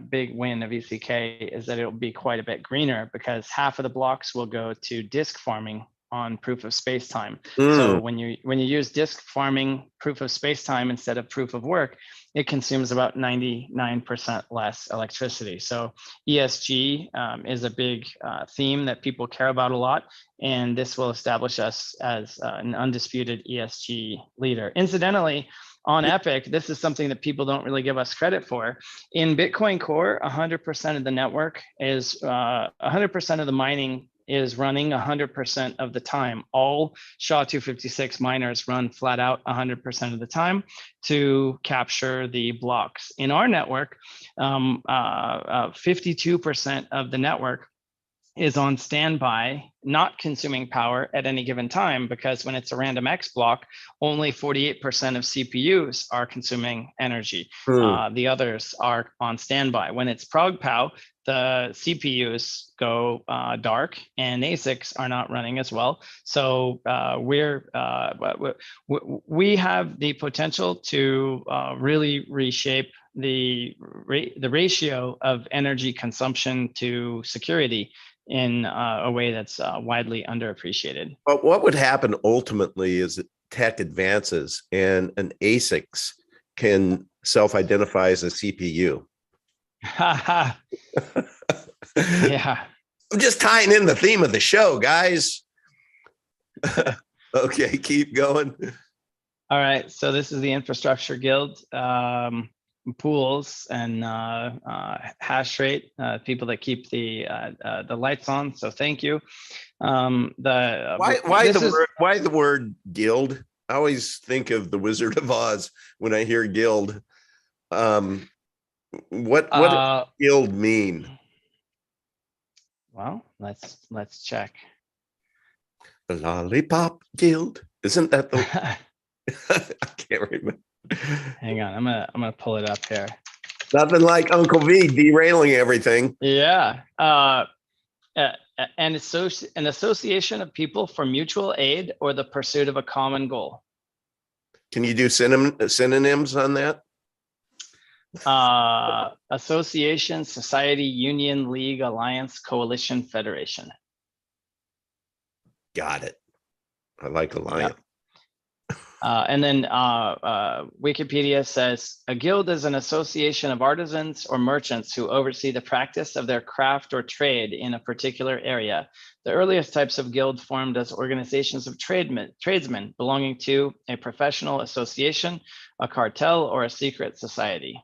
big win of ECK is that it'll be quite a bit greener, because half of the blocks will go to disk farming on proof of space-time. Mm. So when you use disk farming proof of space-time instead of proof of work, it consumes about 99% less electricity. So ESG is a big theme that people care about a lot, and this will establish us as an undisputed ESG leader. Incidentally, on Epic, this is something that people don't really give us credit for. In Bitcoin Core, 100% of the network is 100% of the mining is running 100% of the time. All SHA-256 miners run flat out 100% of the time to capture the blocks. In our network, 52% of the network is on standby, not consuming power at any given time, because when it's a random X block, only 48% of CPUs are consuming energy. The others are on standby. When it's ProgPow, the CPUs go dark and ASICs are not running as well. So we have the potential to really reshape the ratio of energy consumption to security in a way that's widely underappreciated. But what would happen ultimately is that tech advances and an ASICs can self-identify as a CPU. Yeah. I'm just tying in the theme of the show, guys. Okay, keep going. All right, so this is the Infrastructure Guild. Pools and hash rate, people that keep the lights on. So thank you. Why the word guild? I always think of the Wizard of Oz when I hear guild. What does guild mean? Well, let's check. The Lollipop Guild, isn't that the? I can't remember. Hang on, I'm gonna pull it up here. Nothing like Uncle V derailing everything. Yeah. An association of people for mutual aid or the pursuit of a common goal. Can you do synonyms on that? Association, society, union, league, alliance, coalition, federation. Got it. I like alliance. Yep. And then Wikipedia says, a guild is an association of artisans or merchants who oversee the practice of their craft or trade in a particular area. The earliest types of guild formed as organizations of tradesmen belonging to a professional association, a cartel, or a secret society.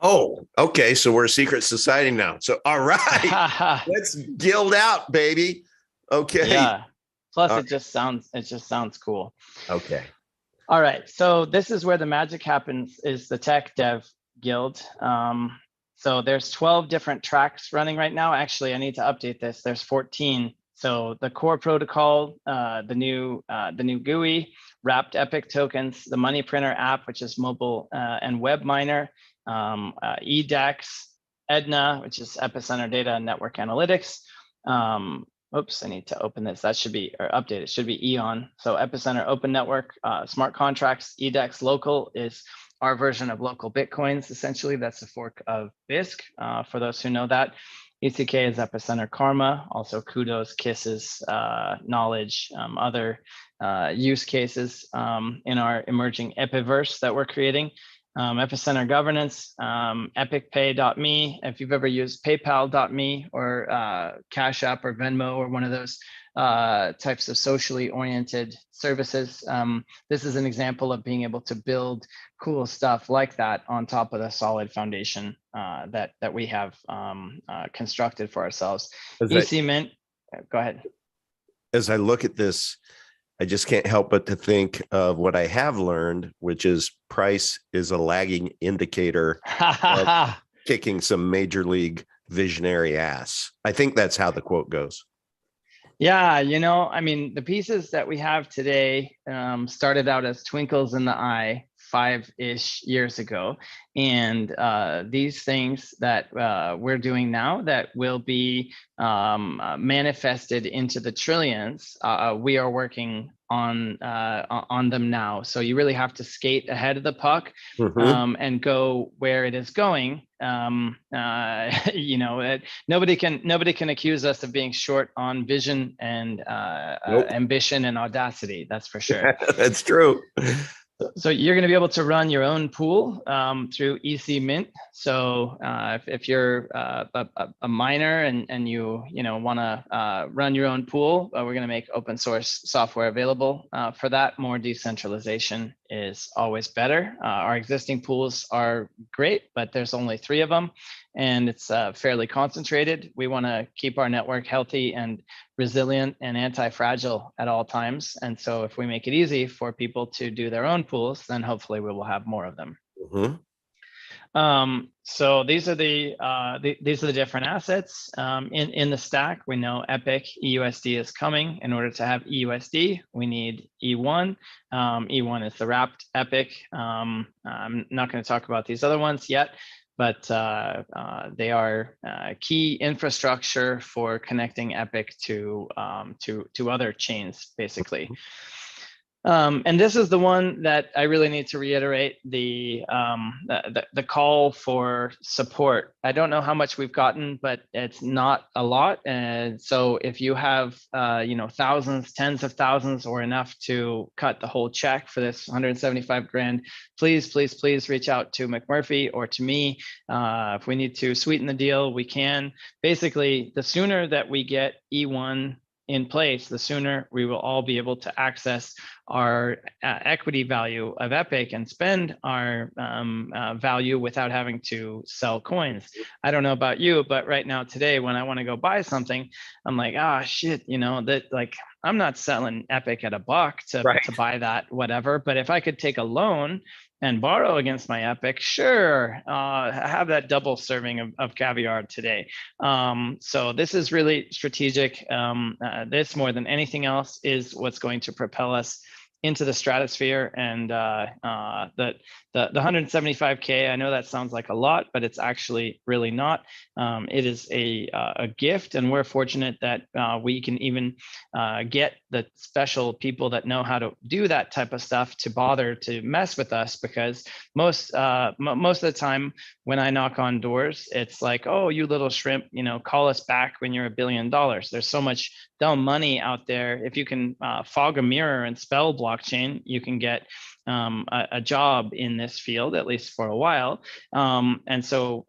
Oh, okay. So we're a secret society now. So, all right, let's guild out, baby. Okay. Yeah. Plus, it just sounds cool. Okay. All right. So this is where the magic happens, is the Tech Dev Guild. So there's 12 different tracks running right now. Actually, I need to update this. There's 14. So the core protocol, the new GUI, wrapped Epic tokens, the money printer app, which is mobile and web miner, EDEX, Edna, which is Epicenter Data and Network Analytics. Oops, I need to open this. That should be, or update, it should be Eon. So Epicenter Open Network, smart contracts, EDEX Local is our version of local Bitcoins. Essentially, that's a fork of BISC, for those who know that. ECK is Epicenter Karma, also Kudos, Kisses, Knowledge, other use cases in our emerging Epiverse that we're creating. Epicenter Governance, epicpay.me. If you've ever used paypal.me or Cash App or Venmo or one of those types of socially oriented services, this is an example of being able to build cool stuff like that on top of the solid foundation that we have constructed for ourselves. EC Mint, go ahead. As I look at this, I just can't help but to think of what I have learned, which is price is a lagging indicator of kicking some major league visionary ass. I think that's how the quote goes. Yeah, I mean, the pieces that we have today started out as twinkles in the eye 5-ish years ago. And these things that we're doing now that will be manifested into the trillions, we are working on them now. So you really have to skate ahead of the puck, and go where it is going. Nobody can accuse us of being short on vision and ambition and audacity. That's for sure. That's true. So you're going to be able to run your own pool through EC Mint. So if you're a miner and you want to run your own pool, we're going to make open source software available for that. More decentralization is always better. Our existing pools are great, but there's only 3 of them, and it's fairly concentrated. We want to keep our network healthy and resilient and anti-fragile at all times. And so if we make it easy for people to do their own pools, then hopefully we will have more of them. So these are the different assets in the stack. We know Epic EUSD is coming. In order to have EUSD, we need E1. E1 is the wrapped Epic. I'm not going to talk about these other ones yet, but they are key infrastructure for connecting Epic to other chains, basically. And this is the one that I really need to reiterate, the call for support. I don't know how much we've gotten, but it's not a lot. And so if you have thousands, tens of thousands, or enough to cut the whole check for this 175 grand, please reach out to McMurphy or to me. If we need to sweeten the deal, we can. Basically, the sooner that we get E1 in place, the sooner we will all be able to access our equity value of Epic and spend our value without having to sell coins. I don't know about you, but right now today, when I want to go buy something, I'm like, shit, I'm not selling Epic at $1 to buy that, whatever. But if I could take a loan and borrow against my Epic, sure, have that double serving of caviar today. So this is really strategic. This, more than anything else, is what's going to propel us into the stratosphere. And the 175K, I know that sounds like a lot, but it's actually really not. It is a gift, and we're fortunate that we can even get the special people that know how to do that type of stuff to bother to mess with us, because most of the time when I knock on doors, it's like, oh, you little shrimp, call us back when you're $1 billion. There's so much dumb money out there. If you can fog a mirror and spell blockchain, you can get a job in this field, at least for a while. And so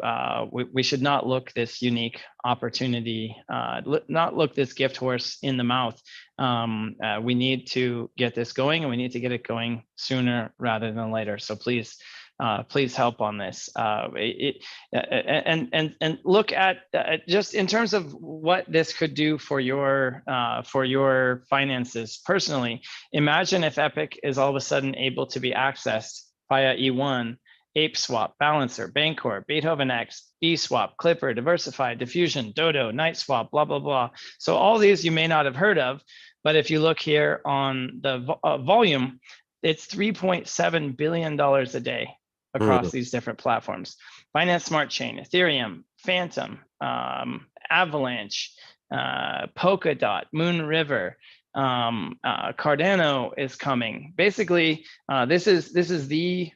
we should not look this unique opportunity, not look this gift horse in the mouth. We need to get this going, and we need to get it going sooner rather than later. So please help on this. And look at just in terms of what this could do for your finances personally. Imagine if Epic is all of a sudden able to be accessed via E1, ApeSwap, Balancer, Bancor, Beethoven X, BSwap, Clipper, Diversified, Diffusion, Dodo, NightSwap, blah, blah, blah. So all these you may not have heard of, but if you look here on the volume, it's $3.7 billion a day across these different platforms. Binance Smart Chain, Ethereum, Phantom, Avalanche, Polkadot, Moon River, Cardano is coming. Basically, this is the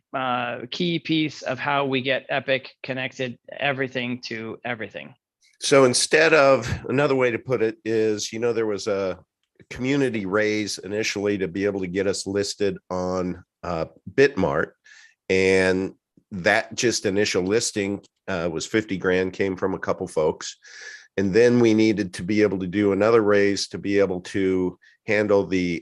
key piece of how we get Epic connected everything to everything. So instead of, another way to put it is, there was a community raise initially to be able to get us listed on Bitmart. And that just initial listing was 50 grand, came from a couple folks. And then we needed to be able to do another raise to be able to handle the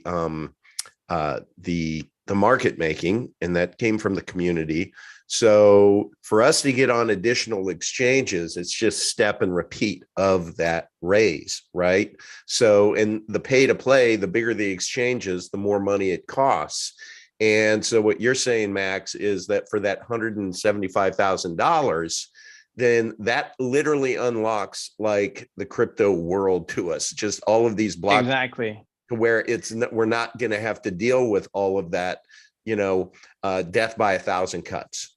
market making, and that came from the community. So for us to get on additional exchanges, it's just step and repeat of that raise, right? So in the pay to play, the bigger the exchanges, the more money it costs. And so what you're saying, Max, is that for that $175,000, then that literally unlocks like the crypto world to us, just all of these blocks. Exactly. To where we're not going to have to deal with all of that death by 1,000 cuts.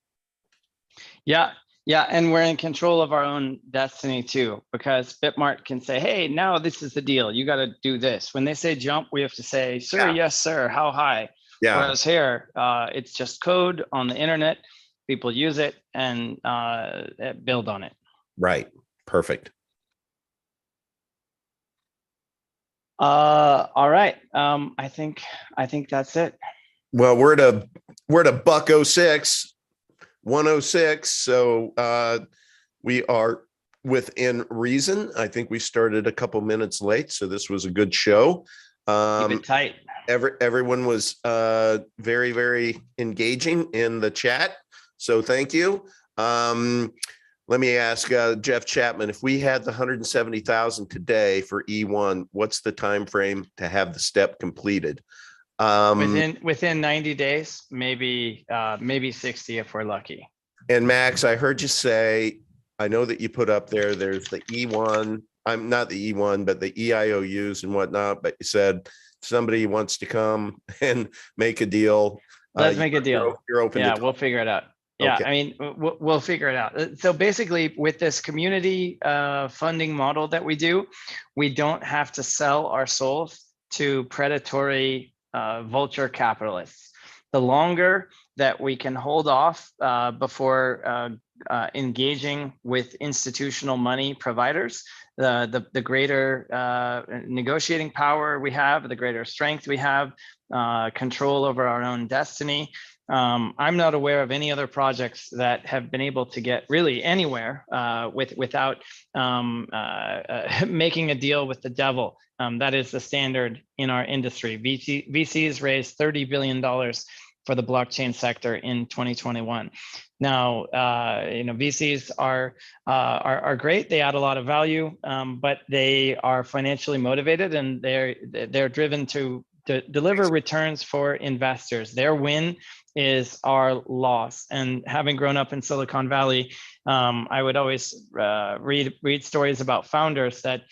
Yeah. Yeah, and we're in control of our own destiny too, because Bitmart can say, hey, now this is the deal. You got to do this. When they say jump, we have to say, sir, yes, sir, how high? Yeah. Whereas here, it's just code on the internet. People use it and build on it. Right. Perfect. All right. I think that's it. Well, we're at a buck 06, 106. So we are within reason. I think we started a couple minutes late, so this was a good show. Keep it tight. Everyone was very, very engaging in the chat. So thank you. Let me ask Jeff Chapman, if we had the 170,000 today for E1, what's the time frame to have the step completed? Within 90 days, maybe 60 if we're lucky. And Max, I heard you say, I know that you put up there's the E1, I'm not the E1, but the EIOUs and whatnot, but you said somebody wants to come and make a deal. Let's make a deal. You're open. Yeah, we'll figure it out. Yeah, okay. I mean, we'll figure it out. So basically, with this community funding model that we do, we don't have to sell our souls to predatory vulture capitalists. The longer that we can hold off before engaging with institutional money providers, the greater negotiating power we have, the greater strength we have, control over our own destiny. I'm not aware of any other projects that have been able to get really anywhere without making a deal with the devil. That is the standard in our industry. VCs raised $30 billion for the blockchain sector in 2021. Now, VCs are great. They add a lot of value, but they are financially motivated and they're driven to deliver returns for investors. Their win is our loss. And having grown up in Silicon Valley, I would always read stories about founders that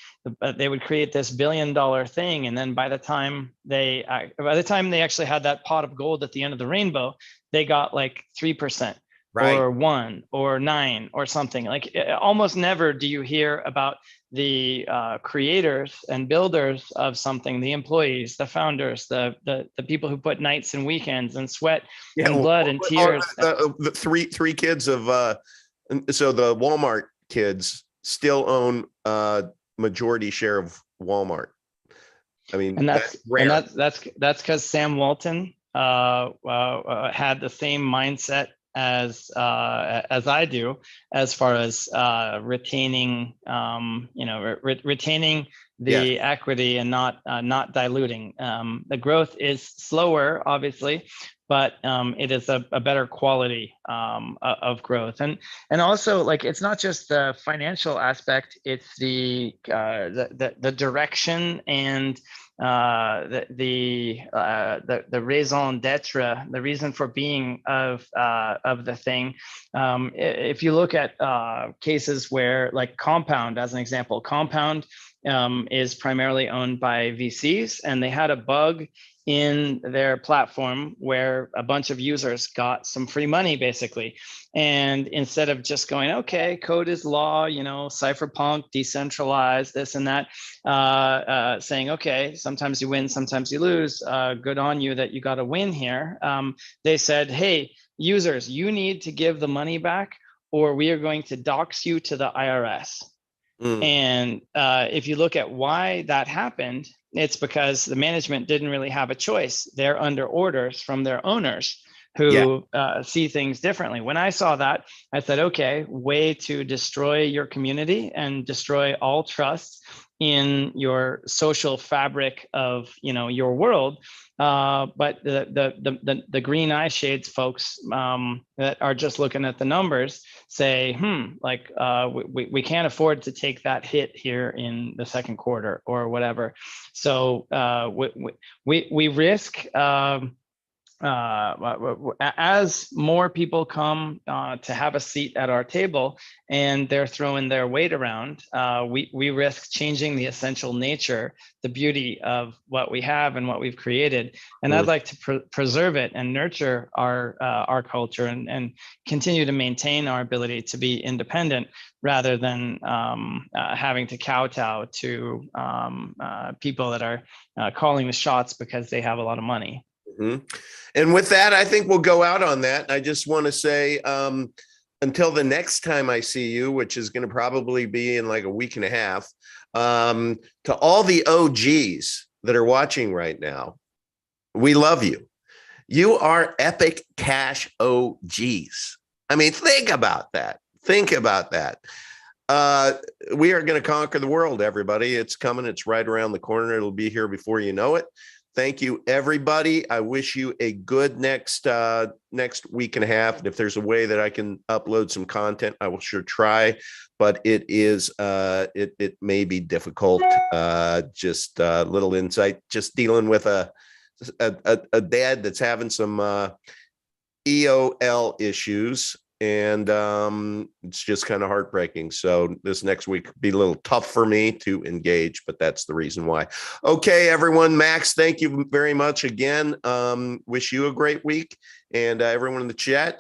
they would create this $1 billion thing, and then by the time they actually had that pot of gold at the end of the rainbow, they got like 3%. Right. Or 1 or 9 or something. Like almost never do you hear about the creators and builders of something, the employees, the founders, the people who put nights and weekends and sweat and blood and tears. The three kids of so the Walmart kids still own majority share of Walmart. I mean, and that's because Sam Walton had the same mindset as I do, as far as retaining, retaining the equity and not diluting. The growth is slower, obviously, but it is a better quality of growth. And also, like, it's not just the financial aspect; it's the direction and the raison d'etre, the reason for being of the thing. If you look at cases where, like Compound, as an example, Compound is primarily owned by VCs, and they had a bug in their platform where a bunch of users got some free money, basically. And instead of just going, okay, code is law, cypherpunk, decentralized, this and that, saying, okay, sometimes you win, sometimes you lose, good on you that you got a win here. They said, hey, users, you need to give the money back or we are going to dox you to the IRS. And if you look at why that happened, it's because the management didn't really have a choice. They're under orders from their owners who see things differently. When I saw that, I said, okay, way to destroy your community and destroy all trust in your social fabric of your world. But the green eye shades folks that are just looking at the numbers say, we can't afford to take that hit here in the second quarter or whatever. So we risk as more people come to have a seat at our table and they're throwing their weight around, we risk changing the essential nature, the beauty of what we have and what we've created. And I'd like to preserve it and nurture our culture and continue to maintain our ability to be independent rather than having to kowtow to people that are calling the shots because they have a lot of money. Mm-hmm. And with that, I think we'll go out on that. I just want to say, until the next time I see you, which is going to probably be in like a week and a half, to all the OGs that are watching right now, we love you. You are epic cash OGs. I mean, think about that. Think about that. We are going to conquer the world, everybody. It's coming. It's right around the corner. It'll be here before you know it. Thank you, everybody. I wish you a good next week and a half. And if there's a way that I can upload some content, I will sure try. But it is it may be difficult. Just a little insight. Just dealing with a dad that's having some EOL issues. And it's just kind of heartbreaking. So this next week be a little tough for me to engage, but that's the reason why. Okay, everyone. Max, thank you very much again. Wish you a great week. And everyone in the chat,